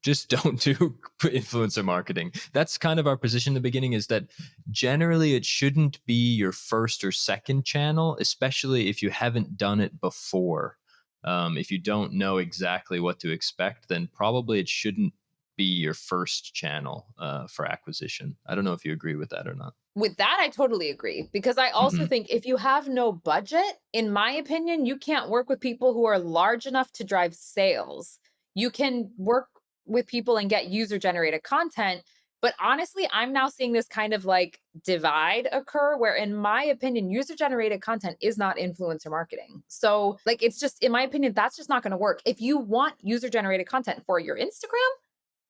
influencer marketing. That's kind of our position in the beginning, is that generally it shouldn't be your first or second channel, especially if you haven't done it before. If you don't know exactly what to expect, then probably it shouldn't be your first channel for acquisition. I don't know if you agree with that or not. With that, I totally agree, because I also Hmm. think if you have no budget, in my opinion, you can't work with people who are large enough to drive sales. You can work with people and get user generated content. But honestly, I'm now seeing this kind of like divide occur where, in my opinion, user generated content is not influencer marketing. So, like, it's just, in my opinion, that's just not going to work. If you want user generated content for your Instagram,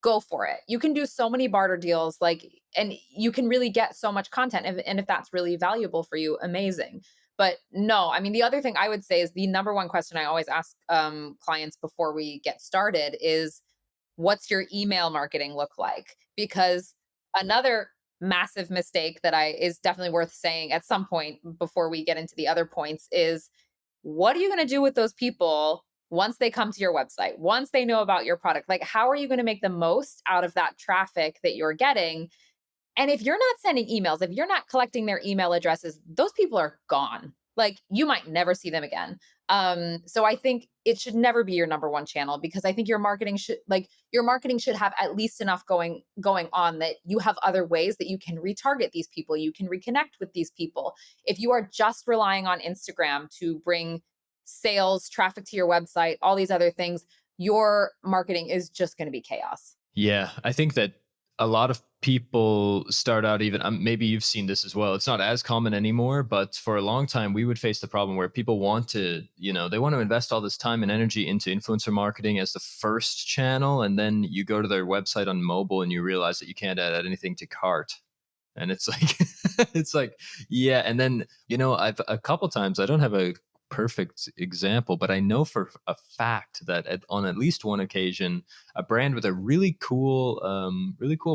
go for it. You can do so many barter deals, like, and you can really get so much content. And if that's really valuable for you, amazing. But no, I mean, the other thing I would say is the number one question I always ask clients before we get started is, what's your email marketing look like? Because another massive mistake that I is definitely worth saying at some point before we get into the other points is, what are you going to do with those people once they come to your website, once they know about your product? Like, how are you going to make the most out of that traffic that you're getting? And if you're not sending emails, if you're not collecting their email addresses, those people are gone. Like, you might never see them again. So I think it should never be your number one channel, because I think your marketing should have at least enough going on that you have other ways that you can retarget these people, you can reconnect with these people. If you are just relying on Instagram to bring sales, traffic to your website, all these other things, your marketing is just going to be chaos. Yeah, I think that a lot of people start out, even maybe you've seen this as well. It's not as common anymore, but for a long time we would face the problem where people want to, they want to invest all this time and energy into influencer marketing as the first channel, and then you go to their website on mobile and you realize that you can't add anything to cart. And it's like it's like, yeah. And then, I've a couple times, I don't have a perfect example, but I know for a fact that on at least one occasion, a brand with a really cool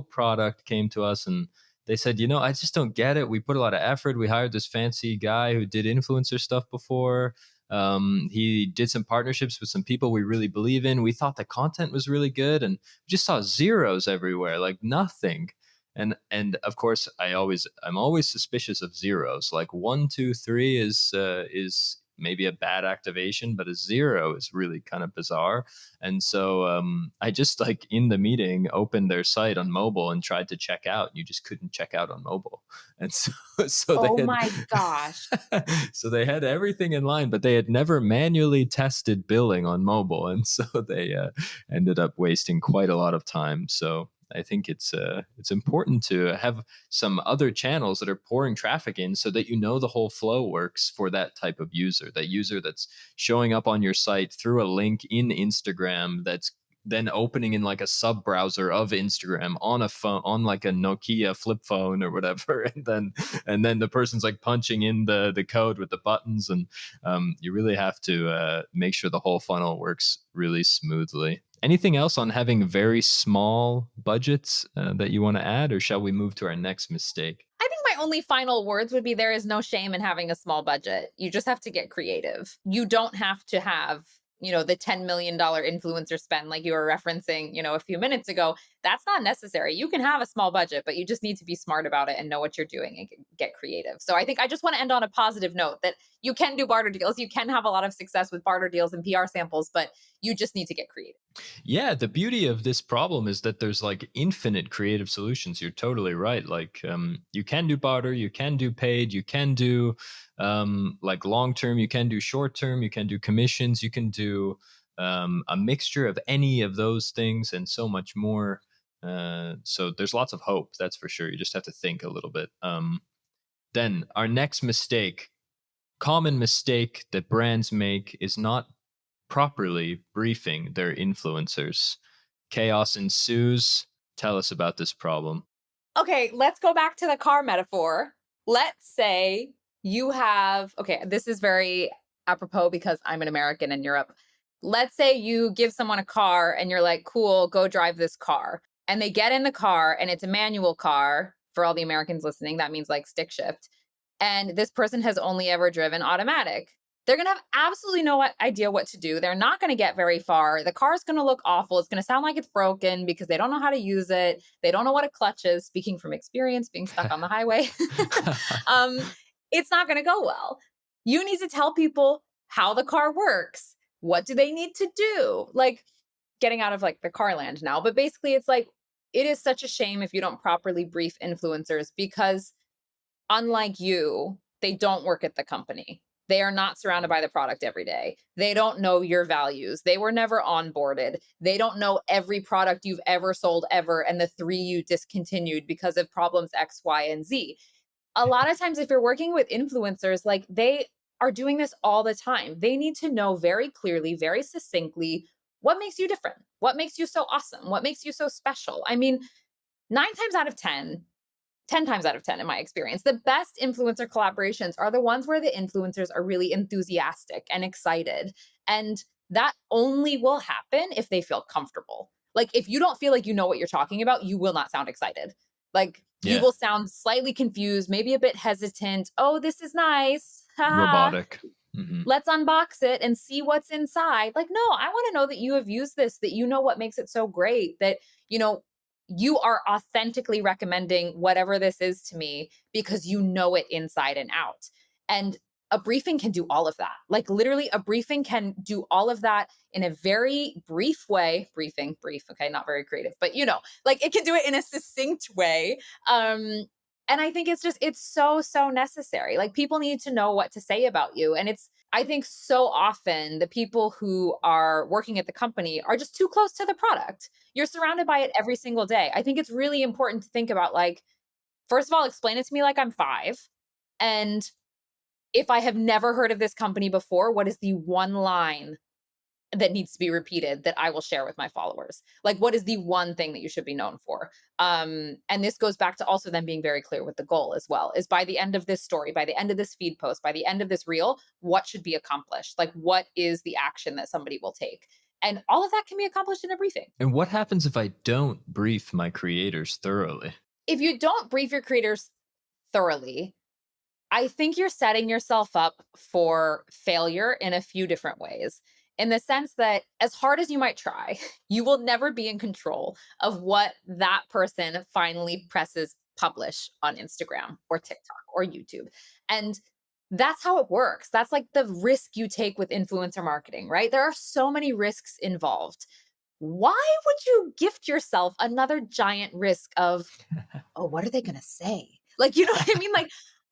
product came to us, and they said, I just don't get it. We put a lot of effort. We hired this fancy guy who did influencer stuff before. He did some partnerships with some people we really believe in. We thought the content was really good, and we just saw zeros everywhere, like nothing. And of course, I'm always suspicious of zeros. Like 1, 2, 3 is maybe a bad activation, but a zero is really kind of bizarre. And so I just, like, in the meeting, opened their site on mobile and tried to check out. You just couldn't check out on mobile. And so so they Oh had my gosh. so they had everything in line, but they had never manually tested billing on mobile, and so they ended up wasting quite a lot of time. So I think it's important to have some other channels that are pouring traffic in, so that the whole flow works for that type of user. That user that's showing up on your site through a link in Instagram, that's then opening in like a sub browser of Instagram on a phone, on like a Nokia flip phone or whatever, and then the person's like punching in the code with the buttons, and you really have to make sure the whole funnel works really smoothly. Anything else on having very small budgets that you want to add, or shall we move to our next mistake? I think my only final words would be, there is no shame in having a small budget. You just have to get creative. You don't have to have, the $10 million influencer spend like you were referencing, a few minutes ago. That's not necessary. You can have a small budget, but you just need to be smart about it and know what you're doing and get creative. So I think I just want to end on a positive note that you can do barter deals. You can have a lot of success with barter deals and PR samples, but you just need to get creative. Yeah, the beauty of this problem is that there's like infinite creative solutions. You're totally right. Like, you can do barter, you can do paid, you can do like long term, you can do short term, you can do commissions, you can do a mixture of any of those things and so much more. So there's lots of hope, that's for sure. You just have to think a little bit. Then our next mistake, common mistake that brands make, is not properly briefing their influencers. Chaos ensues. Tell us about this problem. Okay, let's go back to the car metaphor. Let's say you have, okay, this is very apropos because I'm an American in Europe. Let's say you give someone a car and you're like, cool, go drive this car. And they get in the car and it's a manual car. For all the Americans listening, that means like stick shift. And this person has only ever driven automatic. They're going to have absolutely no idea what to do. They're not going to get very far. The car's going to look awful. It's going to sound like it's broken because they don't know how to use it. They don't know what a clutch is, speaking from experience, being stuck on the highway. um, it's not going to go well. You need to tell people how the car works. What do they need to do? Like, getting out of like the car land now, but basically it's like, it is such a shame if you don't properly brief influencers because unlike you, they don't work at the company. They are not surrounded by the product every day. They don't know your values. They were never onboarded. They don't know every product you've ever sold ever and the 3 you discontinued because of problems X, Y, and Z. A lot of times, if you're working with influencers, like they are doing this all the time, they need to know very clearly, very succinctly what makes you different, what makes you so awesome, what makes you so special. I mean, 9 times out of 10, 10 times out of 10 in my experience, the best influencer collaborations are the ones where the influencers are really enthusiastic and excited. And that only will happen if they feel comfortable. Like if you don't feel like you know what you're talking about, you will not sound excited. Like you Yeah. will sound slightly confused, maybe a bit hesitant. Oh, this is nice. Robotic. Hmm. Let's unbox it and see what's inside. Like, no, I want to know that you have used this, that you know what makes it so great, that, you are authentically recommending whatever this is to me because you know it inside and out. And a briefing can do all of that. Like, literally, a briefing can do all of that in a very brief way. Brief, okay, not very creative, but like it can do it in a succinct way. And I think it's so necessary. Like, people need to know what to say about you. And I think so often the people who are working at the company are just too close to the product. You're surrounded by it every single day. I think it's really important to think about, like, first of all, explain it to me like I'm 5. And if I have never heard of this company before, what is the one line that needs to be repeated that I will share with my followers? Like, what is the one thing that you should be known for? And this goes back to also them being very clear with the goal as well, is by the end of this story, by the end of this feed post, by the end of this reel, what should be accomplished? Like, what is the action that somebody will take? And all of that can be accomplished in a briefing. And what happens if I don't brief my creators thoroughly? If you don't brief your creators thoroughly, I think you're setting yourself up for failure in a few different ways. In the sense that, as hard as you might try, you will never be in control of what that person finally presses publish on Instagram or TikTok or YouTube. And that's how it works. That's like the risk you take with influencer marketing, right? There are so many risks involved. Why would you gift yourself another giant risk of, oh, what are they going to say? Like, you know what I mean? Like,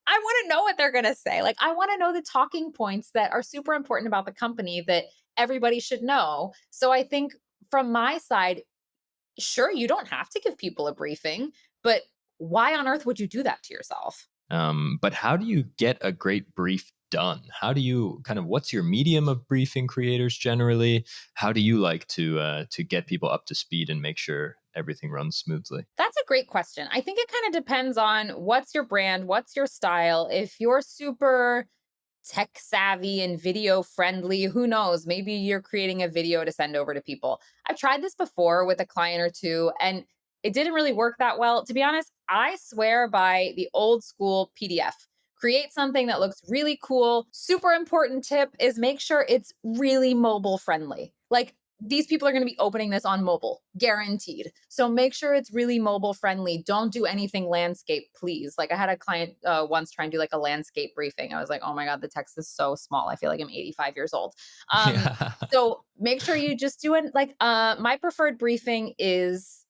I want to know what they're going to say. Like, I want to know the talking points that are super important about the company that everybody should know. So I think from my side, sure, you don't have to give people a briefing, but why on earth would you do that to yourself? But how do you get a great brief done? How do you what's your medium of briefing creators generally? How do you like to get people up to speed and make sure everything runs smoothly? That's a great question. I think it kind of depends on what's your brand, what's your style. If you're super tech savvy and video friendly, who knows? Maybe you're creating a video to send over to people. I've tried this before with a client or two, and it didn't really work that well. To be honest, I swear by the old school PDF. Create something that looks really cool. Super important tip is make sure it's really mobile friendly. Like, these people are going to be opening this on mobile, guaranteed. So make sure it's really mobile friendly. Don't do anything landscape, please. Like, I had a client once try and do like a landscape briefing. I was like, oh my God, the text is so small. I feel like I'm 85 years old. Yeah. So make sure you just do it. Like, my preferred briefing is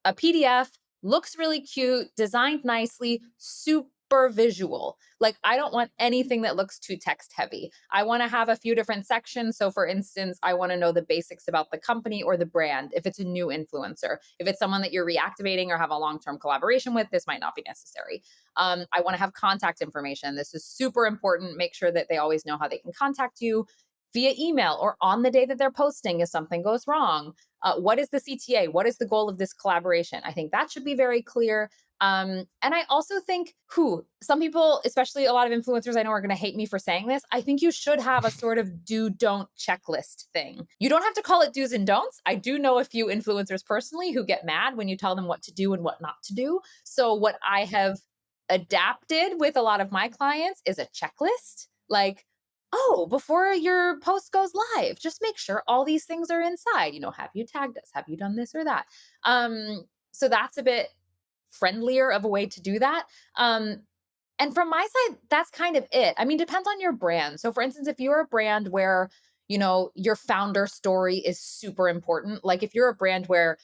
a PDF, looks really cute, designed nicely, super visual. Like, I don't want anything that looks too text heavy. I want to have a few different sections. So, for instance, I want to know the basics about the company or the brand if it's a new influencer. If it's someone that you're reactivating or have a long term collaboration with, this might not be necessary. I want to have contact information. This is super important. Make sure that they always know how they can contact you via email or on the day that they're posting if something goes wrong. What is the CTA? What is the goal of this collaboration? I think that should be very clear. And I also think, some people, especially a lot of influencers I know are going to hate me for saying this. I think you should have a sort of do don't checklist thing. You don't have to call it do's and don'ts. I do know a few influencers personally who get mad when you tell them what to do and what not to do. So, what I have adapted with a lot of my clients is a checklist. Like, oh, before your post goes live, just make sure all these things are inside. Have you tagged us? Have you done this or that? So that's a bit friendlier of a way to do that. And from my side, that's kind of it. I mean, depends on your brand. So, for instance, if you're a brand where, your founder story is super important, like if you're a brand where,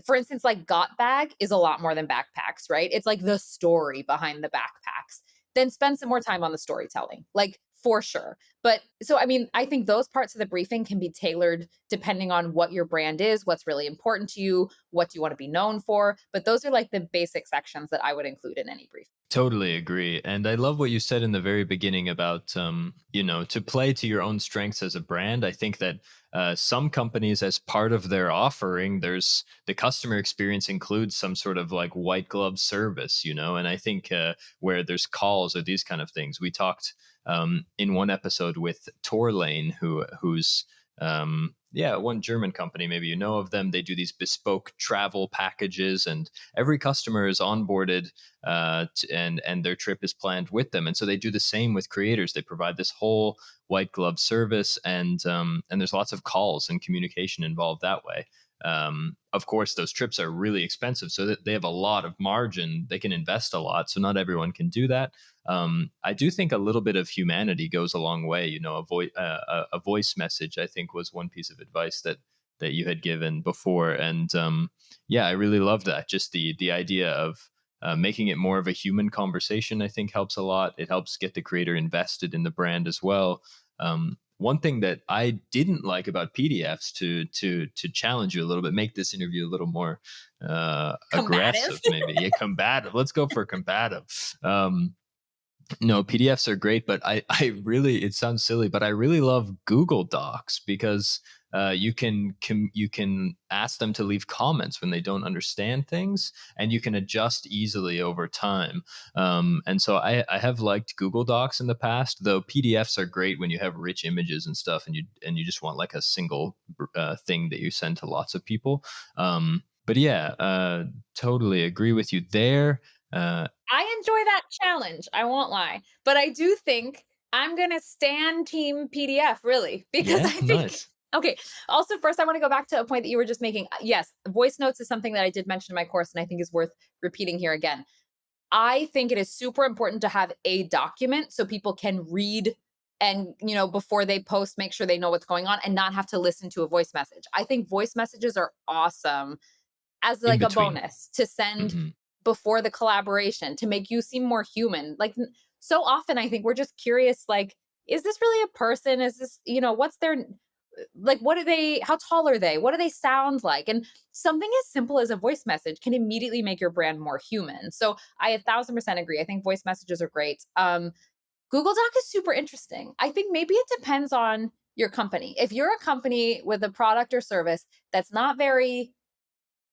for instance, like Got Bag is a lot more than backpacks, right? It's like the story behind the backpacks. Then spend some more time on the storytelling, like for sure. But so, I mean, I think those parts of the briefing can be tailored depending on what your brand is, what's really important to you, what do you want to be known for. But those are like the basic sections that I would include in any brief. Totally agree. And I love what you said in the very beginning about, to play to your own strengths as a brand. I think that some companies, as part of their offering, there's the customer experience includes some sort of like white glove service, and I think where there's calls or these kind of things. We talked in one episode with Torlane, who's one German company, maybe you know of them. They do these bespoke travel packages, and every customer is onboarded, and their trip is planned with them. And so they do the same with creators. They provide this whole white glove service, and there's lots of calls and communication involved that way. Of course, those trips are really expensive, so that they have a lot of margin. They can invest a lot, so not everyone can do that. I do think a little bit of humanity goes a long way. A voice message, I think, was one piece of advice that you had given before, and I really love that. Just the idea of making it more of a human conversation, I think, helps a lot. It helps get the creator invested in the brand as well. One thing that I didn't like about PDFs, to challenge you a little bit, make this interview a little more Combative. aggressive, maybe. Yeah, combative. Let's go for combative. No, PDFs are great, but I really, it sounds silly, but I really love Google Docs because you can ask them to leave comments when they don't understand things, and you can adjust easily over time. And so I have liked Google Docs in the past, though PDFs are great when you have rich images and stuff, and you just want like a single thing that you send to lots of people. But totally agree with you there. I enjoy that challenge. I won't lie. But I do think I'm going to stand team PDF, really, because I Yeah, think, nice. okay. Also, first, I want to go back to a point that you were just making. Yes, voice notes is something that I did mention in my course, and I think is worth repeating here again. I think it is super important to have a document so people can read and, before they post, make sure they know what's going on and not have to listen to a voice message. I think voice messages are awesome as In like a between. bonus to send Hmm. before the collaboration to make you seem more human. Like, so often I think we're just curious, like, is this really a person? Is this, what's their, like, what are they, how tall are they? What do they sound like? And something as simple as a voice message can immediately make your brand more human. So I 1,000% agree. I think voice messages are great. Google Doc is super interesting. I think maybe it depends on your company. If you're a company with a product or service that's not very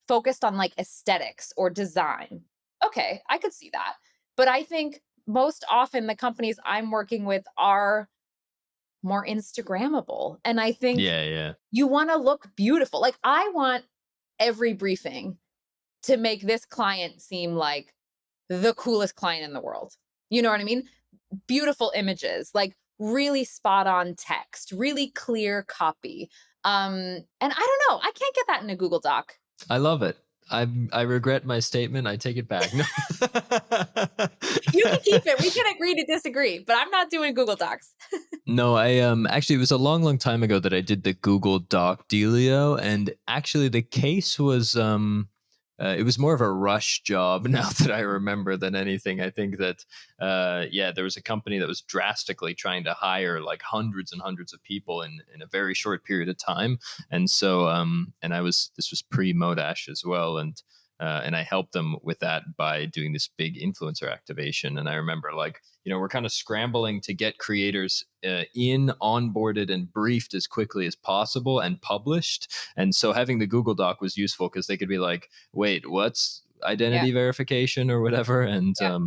focused on like aesthetics or design, okay, I could see that. But I think most often the companies I'm working with are more Instagrammable. And I think Yeah, yeah. you want to look beautiful. Like, I want every briefing to make this client seem like the coolest client in the world. You know what I mean? Beautiful images, like really spot on text, really clear copy. And I don't know, I can't get that in a Google Doc. I love it. I regret my statement. I take it back. No. You can keep it. We can agree to disagree, but I'm not doing Google Docs. No, I actually, it was a long, long time ago that I did the Google Doc dealio, and actually the case was it was more of a rush job now that I remember than anything. I think that there was a company that was drastically trying to hire like hundreds and hundreds of people in a very short period of time, and so and this was pre Modash as well, and and I helped them with that by doing this big influencer activation. And I remember, like, we're kind of scrambling to get creators in, onboarded, and briefed as quickly as possible and published. And so having the Google Doc was useful because they could be like, wait, what's Yeah. identity verification or whatever? And Yeah.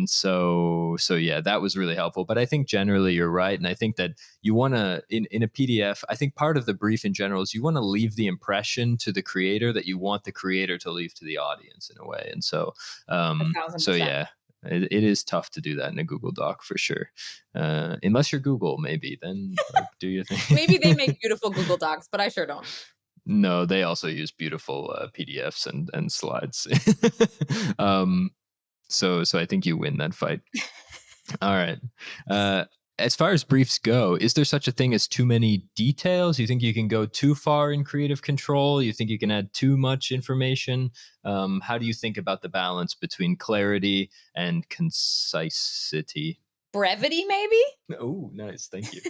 so yeah, that was really helpful. But I think generally you're right. And I think that you want to, in a PDF, I think part of the brief in general is you want to leave the impression to the creator that you want the creator to leave to the audience in a way. And so, A thousand so percent. yeah, it is tough to do that in a Google Doc for sure. Unless you're Google, maybe then like do your Maybe they thing. make beautiful Google Docs, but I sure don't. No, they also use beautiful PDFs and slides. um, so I think you win that fight. All right. Uh, as far as briefs go, is there such a thing as too many details? You think you can go too far in creative control? You think you can add too much information? How do you think about the balance between clarity and concisity? Brevity, maybe? Oh, nice. Thank you.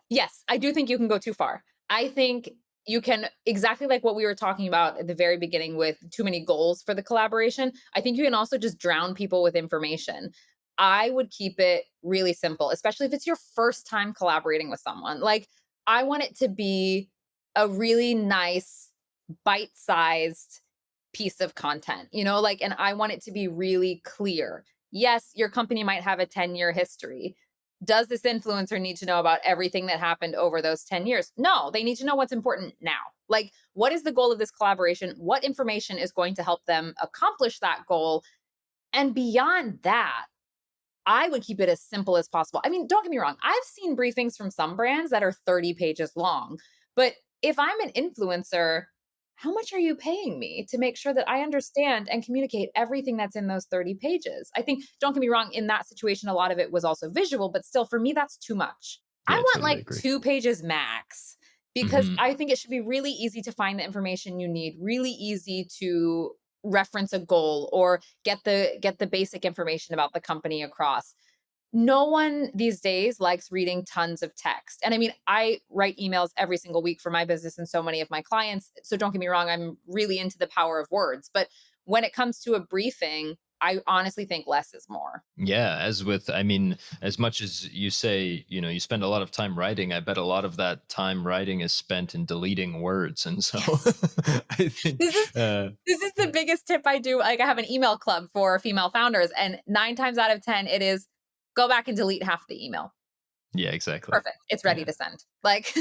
Yes, I do think you can go too far. I think you can, exactly like what we were talking about at the very beginning with too many goals for the collaboration. I think you can also just drown people with information. I would keep it really simple, especially if it's your first time collaborating with someone. Like, I want it to be a really nice, bite sized piece of content, like, and I want it to be really clear. Yes, your company might have a 10-year history. Does this influencer need to know about everything that happened over those 10 years? No, they need to know what's important now. Like, what is the goal of this collaboration? What information is going to help them accomplish that goal? And beyond that, I would keep it as simple as possible. I mean, don't get me wrong. I've seen briefings from some brands that are 30 pages long. But if I'm an influencer, how much are you paying me to make sure that I understand and communicate everything that's in those 30 pages? I think, don't get me wrong, in that situation, a lot of it was also visual, but still, for me, that's too much. I Yeah, want totally like agree. 2 pages max because Hmm. I think it should be really easy to find the information you need, really easy to reference a goal or get the basic information about the company across. No one these days likes reading tons of text. And I mean, I write emails every single week for my business and so many of my clients. So don't get me wrong, I'm really into the power of words. But when it comes to a briefing, I honestly think less is more. Yeah, I mean, as much as you say, you spend a lot of time writing, I bet a lot of that time writing is spent in deleting words. And so Yes. I think, This is this is the biggest tip I do. Like, I have an email club for female founders, and 9 times out of 10, it is go back and delete half the email. yeah, exactly. Perfect. It's ready Yeah. to send. Like,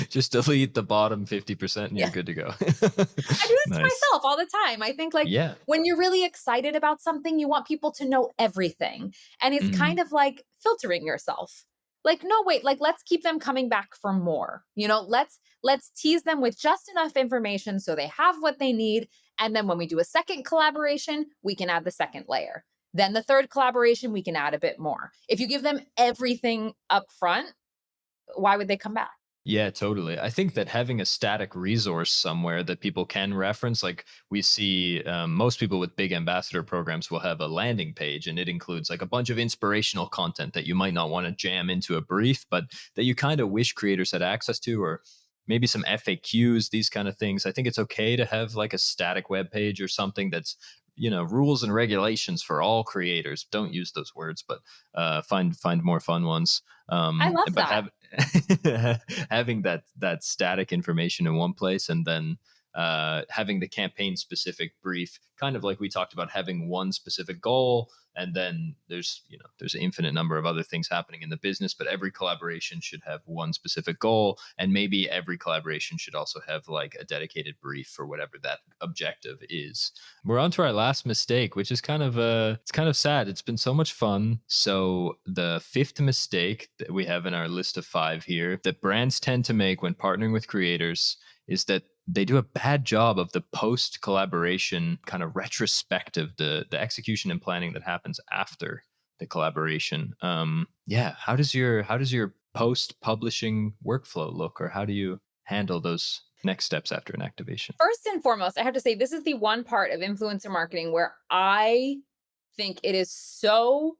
Just delete the bottom 50% and you're yeah. good to go. I do this to Nice. myself all the time. I think, like, Yeah. when you're really excited about something, you want people to know everything. And it's Mhm. kind of like filtering yourself. Like, no, wait, like, let's keep them coming back for more. Let's tease them with just enough information so they have what they need. And then when we do a second collaboration, we can add the second layer. Then the third collaboration, we can add a bit more. If you give them everything up front, why would they come back? Yeah, totally. I think that having a static resource somewhere that people can reference, like we see most people with big ambassador programs will have a landing page and it includes like a bunch of inspirational content that you might not want to jam into a brief, but that you kind of wish creators had access to, or maybe some FAQs, these kind of things. I think it's okay to have like a static web page or something that's rules and regulations for all creators. Don't use those words, but find more fun ones. I love But that. have having that static information in one place, and then having the campaign specific brief, kind of like we talked about, having one specific goal, and then there's an infinite number of other things happening in the business, but every collaboration should have one specific goal, and maybe every collaboration should also have like a dedicated brief for whatever that objective is. We're on to our last mistake, which is it's kind of sad. It's been so much fun. So the fifth mistake that we have in our list of five here that brands tend to make when partnering with creators is that they do a bad job of the post collaboration kind of retrospective, the execution and planning that happens after the collaboration. Yeah, how does your post publishing workflow look, or how do you handle those next steps after an activation? First and foremost, I have to say this is the one part of influencer marketing where I think it is so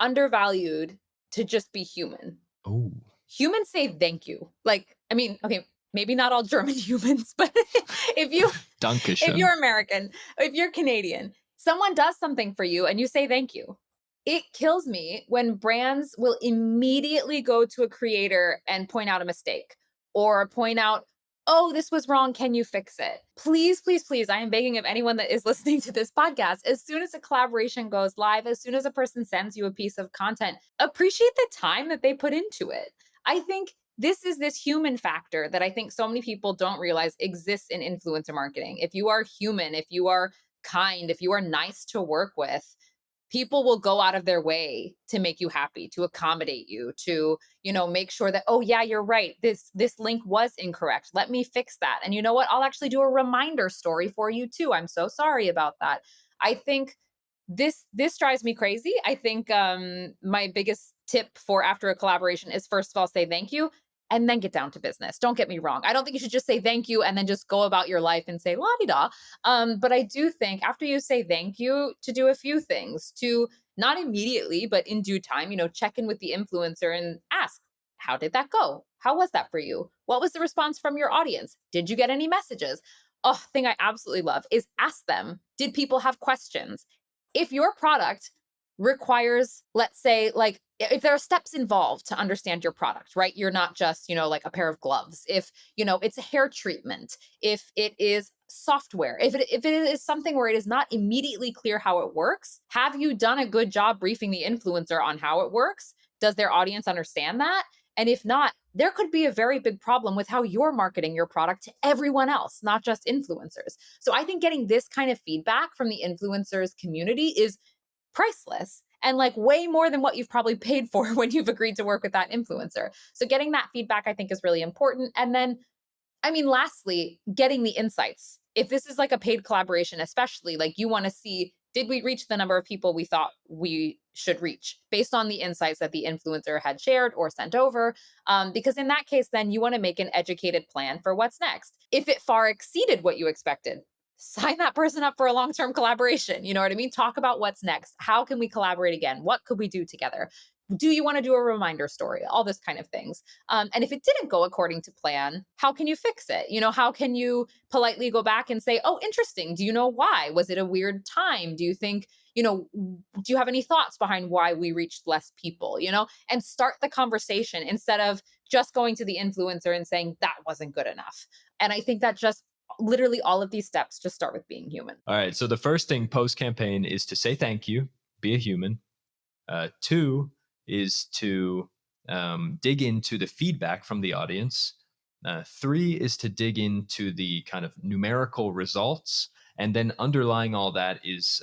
undervalued to just be human. Oh, Humans say thank you. Like, I mean, okay, maybe not all German humans, but if Dankeschön. you're American, if you're Canadian, someone does something for you and you say thank you. It kills me when brands will immediately go to a creator and point out a mistake or point out, oh, this was wrong. Can you fix it? Please, please, please. I am begging of anyone that is listening to this podcast, as soon as a collaboration goes live, as soon as a person sends you a piece of content, appreciate the time that they put into it. I think this is this human factor that I think so many people don't realize exists in influencer marketing. If you are human, if you are kind, if you are nice to work with, people will go out of their way to make you happy, to accommodate you, to, make sure that, oh yeah, you're right, this link was incorrect, let me fix that. And you know what, I'll actually do a reminder story for you too, I'm so sorry about that. I think this drives me crazy. I think my biggest tip for after a collaboration is, first of all, say thank you and then get down to business. Don't get me wrong, I don't think you should just say thank you and then just go about your life and say la di da. But I do think after you say thank you, to do a few things, to not immediately, but in due time, check in with the influencer and ask, how did that go? How was that for you? What was the response from your audience? Did you get any messages? Oh, thing I absolutely love is ask them, did people have questions? If your product requires, let's say, like, if there are steps involved to understand your product, right? You're not just, like a pair of gloves. If, it's a hair treatment, if it is software, if it is something where it is not immediately clear how it works, have you done a good job briefing the influencer on how it works? Does their audience understand that? And if not, there could be a very big problem with how you're marketing your product to everyone else, not just influencers. So I think getting this kind of feedback from the influencers community is priceless and like way more than what you've probably paid for when you've agreed to work with that influencer. So getting that feedback I think is really important. And then, I mean, lastly, getting the insights. If this is like a paid collaboration, especially, like, you want to see, did we reach the number of people we thought we should reach based on the insights that the influencer had shared or sent over? Because in that case, then you want to make an educated plan for what's next. If it far exceeded what you expected, sign that person up for a long-term collaboration. You know what I mean? Talk about what's next. How can we collaborate again? What could we do together? Do you want to do a reminder story? All this kind of things. And if it didn't go according to plan, how can you fix it? How can you politely go back and say, oh, interesting. Do you know why? Was it a weird time? Do you think, do you have any thoughts behind why we reached less people? And start the conversation instead of just going to the influencer and saying that wasn't good enough. And I think that just literally all of these steps just start with being human. All right. So the first thing post campaign is to say thank you, be a human. Two is to dig into the feedback from the audience. Three is to dig into the kind of numerical results. And then underlying all that is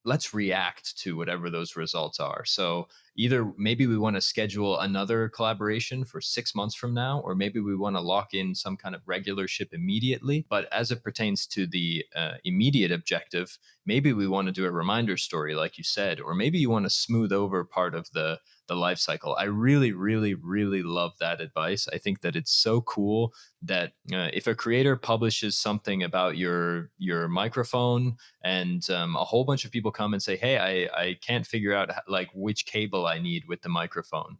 let's react to whatever those results are. So either maybe we want to schedule another collaboration for 6 months from now, or maybe we want to lock in some kind of regularship immediately. But as it pertains to the immediate objective, maybe we want to do a reminder story, like you said, or maybe you want to smooth over part of the life cycle. I really, really, really love that advice. I think that it's so cool that if a creator publishes something about your microphone and a whole bunch of people come and say, hey, I can't figure out like which cable I need with the microphone.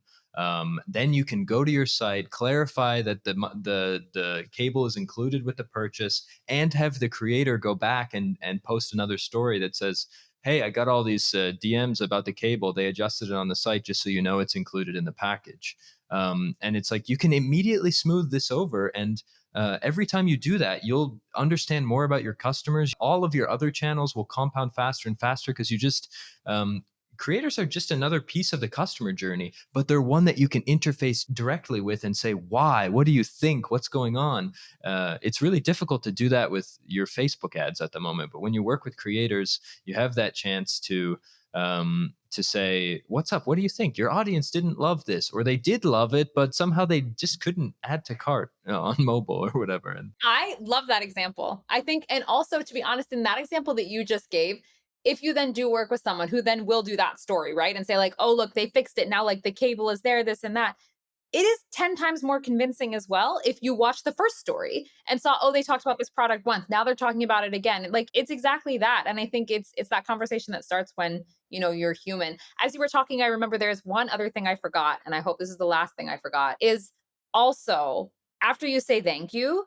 Then you can go to your site, clarify that the cable is included with the purchase, and have the creator go back and post another story that says, hey, I got all these DMs about the cable. They adjusted it on the site just so you know it's included in the package. And it's like you can immediately smooth this over. And every time you do that, you'll understand more about your customers. All of your other channels will compound faster and faster because you just creators are just another piece of the customer journey, but they're one that you can interface directly with and say, why? What do you think? What's going on? It's really difficult to do that with your Facebook ads at the moment. But when you work with creators, you have that chance to say, what's up? What do you think? Your audience didn't love this, or they did love it, but somehow they just couldn't add to cart on mobile or whatever. And I love that example. I think, and also to be honest, in that example that you just gave, if you then do work with someone who then will do that story, right? And say, like, oh, look, they fixed it. Now, like, the cable is there, this and that. It is 10 times more convincing as well if you watch the first story and saw, oh, they talked about this product once. Now they're talking about it again. Like, it's exactly that. And I think it's that conversation that starts when, you're human. As you were talking, I remember there's one other thing I forgot, and I hope this is the last thing I forgot, is also after you say thank you,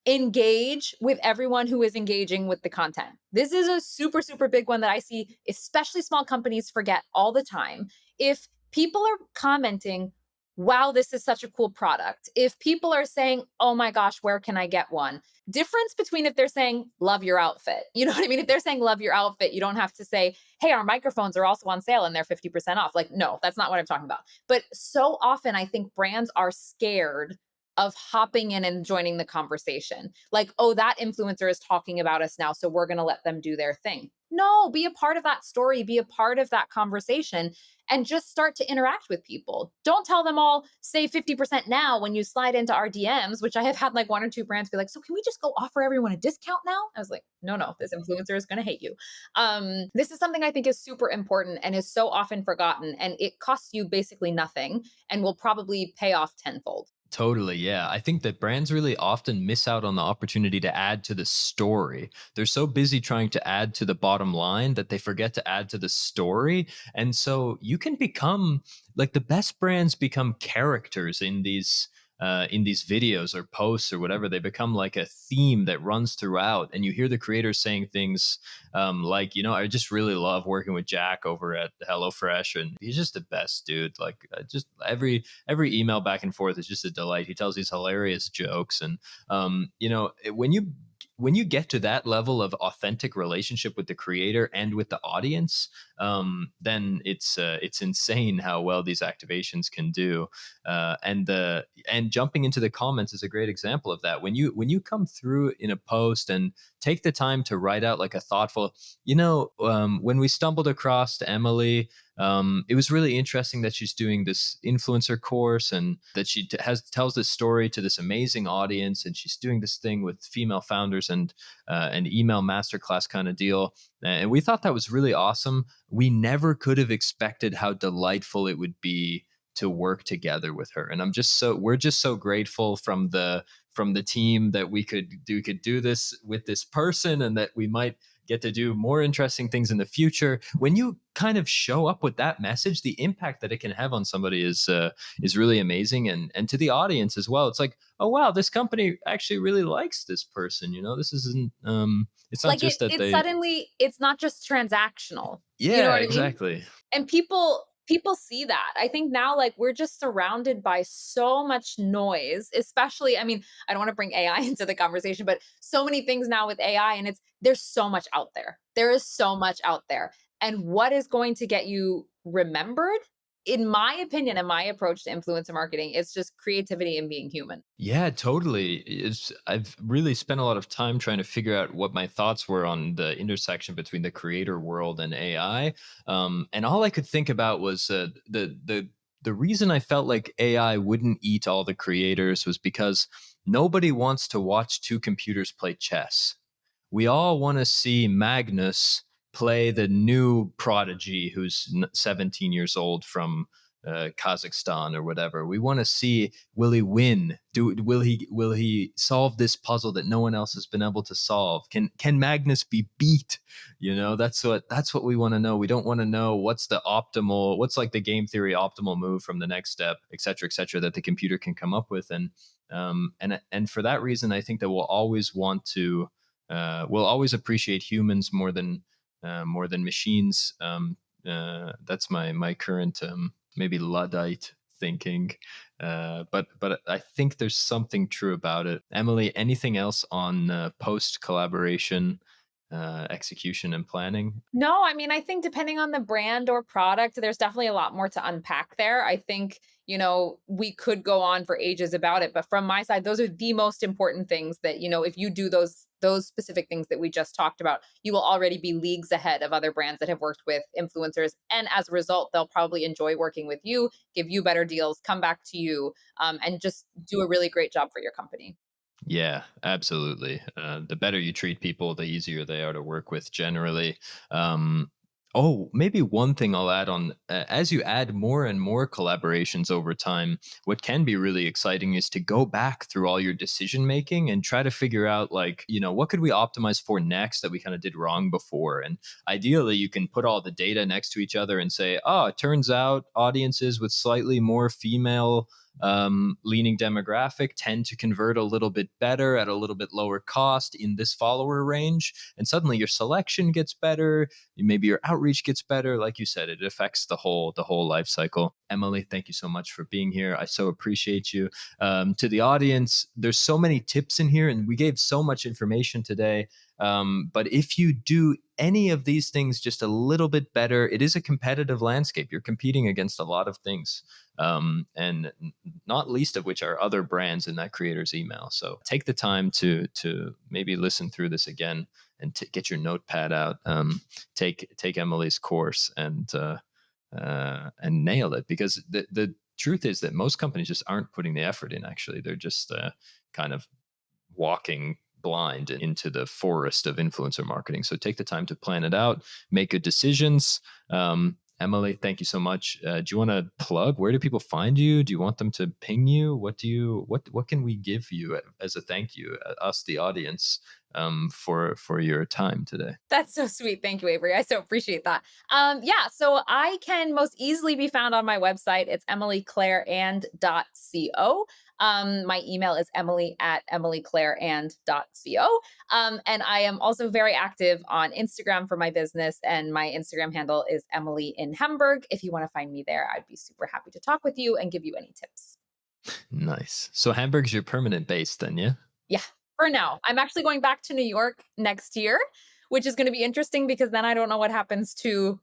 engage with everyone who is engaging with the content. This is a super, super big one that I see, especially small companies forget all the time. If people are commenting, wow, this is such a cool product. If people are saying, oh my gosh, where can I get one? Difference between if they're saying, love your outfit. You know what I mean? If they're saying, love your outfit, you don't have to say, hey, our microphones are also on sale and they're 50% off. Like, no, that's not what I'm talking about. But so often I think brands are scared of hopping in and joining the conversation. Like, oh, that influencer is talking about us now, so we're going to let them do their thing. No, be a part of that story, be a part of that conversation, and just start to interact with people. Don't tell them all, say 50% now when you slide into our DMs, which I have had like one or two brands be like, so can we just go offer everyone a discount now? I was like, no, no, this influencer is going to hate you. This is something I think is super important and is so often forgotten, and it costs you basically nothing and will probably pay off tenfold. Totally. Yeah. I think that brands really often miss out on the opportunity to add to the story. They're so busy trying to add to the bottom line that they forget to add to the story. And so you can become like the best brands become characters in these videos or posts or whatever. They become like a theme that runs throughout, and you hear the creators saying things like, you know, I just really love working with Jack over at HelloFresh, and he's just the best dude. Like, just every email back and forth is just a delight. He tells these hilarious jokes, and you know, when you get to that level of authentic relationship with the creator and with the audience, then it's insane how well these activations can do. And jumping into the comments is a great example of that. When you come through in a post and take the time to write out like a thoughtful, you know, when we stumbled across Emily, it was really interesting that she's doing this influencer course and that she tells this story to this amazing audience, and she's doing this thing with female founders and an email masterclass kind of deal. And we thought that was really awesome. We never could have expected how delightful it would be to work together with her. And we're just so grateful from the team that we could do this with this person, and that we might get to do more interesting things in the future. When you kind of show up with that message, the impact that it can have on somebody is really amazing, and to the audience as well. It's like, oh wow, this company actually really likes this person. You know, this isn't it's not Like just that it they. suddenly, it's not just transactional. You know Yeah, what I mean? exactly. And people see that. I think now, like, we're just surrounded by so much noise, especially, I mean, I don't want to bring AI into the conversation, but so many things now with AI, and there's so much out there. There is so much out there. And what is going to get you remembered, in my opinion, and my approach to influencer marketing, is just creativity and being human. Yeah, totally. I've really spent a lot of time trying to figure out what my thoughts were on the intersection between the creator world and AI. And all I could think about was the reason I felt like AI wouldn't eat all the creators was because nobody wants to watch two computers play chess. We all want to see Magnus play the new prodigy who's 17 years old from Kazakhstan or whatever. We want to see, will he win? Will he solve this puzzle that no one else has been able to solve? Can Magnus be beat? You know, that's what we want to know. We don't want to know what's like the game theory optimal move from the next step, et cetera, that the computer can come up with. And for that reason, I think that we'll always appreciate humans more than machines. That's my current maybe Luddite thinking, but I think there's something true about it. Emily, anything else on post collaboration execution and planning? No, I mean, I think depending on the brand or product, there's definitely a lot more to unpack there. I think, we could go on for ages about it, but from my side, those are the most important things that, if you do those specific things that we just talked about, you will already be leagues ahead of other brands that have worked with influencers. And as a result, they'll probably enjoy working with you, give you better deals, come back to you, and just do a really great job for your company. Yeah, absolutely. The better you treat people, the easier they are to work with generally. Oh, maybe one thing I'll add on, as you add more and more collaborations over time, what can be really exciting is to go back through all your decision making and try to figure out, like, what could we optimize for next that we kind of did wrong before. And ideally, you can put all the data next to each other and say, oh, it turns out audiences with slightly more female leaning demographic tend to convert a little bit better at a little bit lower cost in this follower range. And suddenly your selection gets better. Maybe your outreach gets better. Like you said, it affects the whole life cycle. Emily, thank you so much for being here. I so appreciate you. To the audience, there's so many tips in here, and we gave so much information today. But if you do any of these things just a little bit better, it is a competitive landscape. You're competing against a lot of things, and not least of which are other brands in that creator's email. So take the time to maybe listen through this again and get your notepad out. Take Emily's course and nail it, because the truth is that most companies just aren't putting the effort in. Actually, they're just kind of walking blind into the forest of influencer marketing. So take the time to plan it out, make good decisions. Emily, thank you so much. Do you want to plug? Where do people find you? Do you want them to ping you? What can we give you as a thank you, us, the audience, for your time today? That's so sweet. Thank you, Avery. I so appreciate that. Yeah, so I can most easily be found on my website. It's emilyclaireand.co. My email is emily@emilyclaireand.co. And I am also very active on Instagram for my business, and my Instagram handle is Emily in Hamburg. If you want to find me there, I'd be super happy to talk with you and give you any tips. Nice. So Hamburg's your permanent base then, yeah? Yeah, for now. I'm actually going back to New York next year, which is going to be interesting because then I don't know what happens to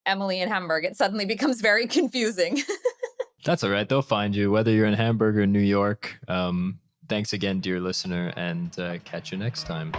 Emily in Hamburg. It suddenly becomes very confusing. That's all right. They'll find you, whether you're in Hamburg or New York. Thanks again, dear listener, and catch you next time.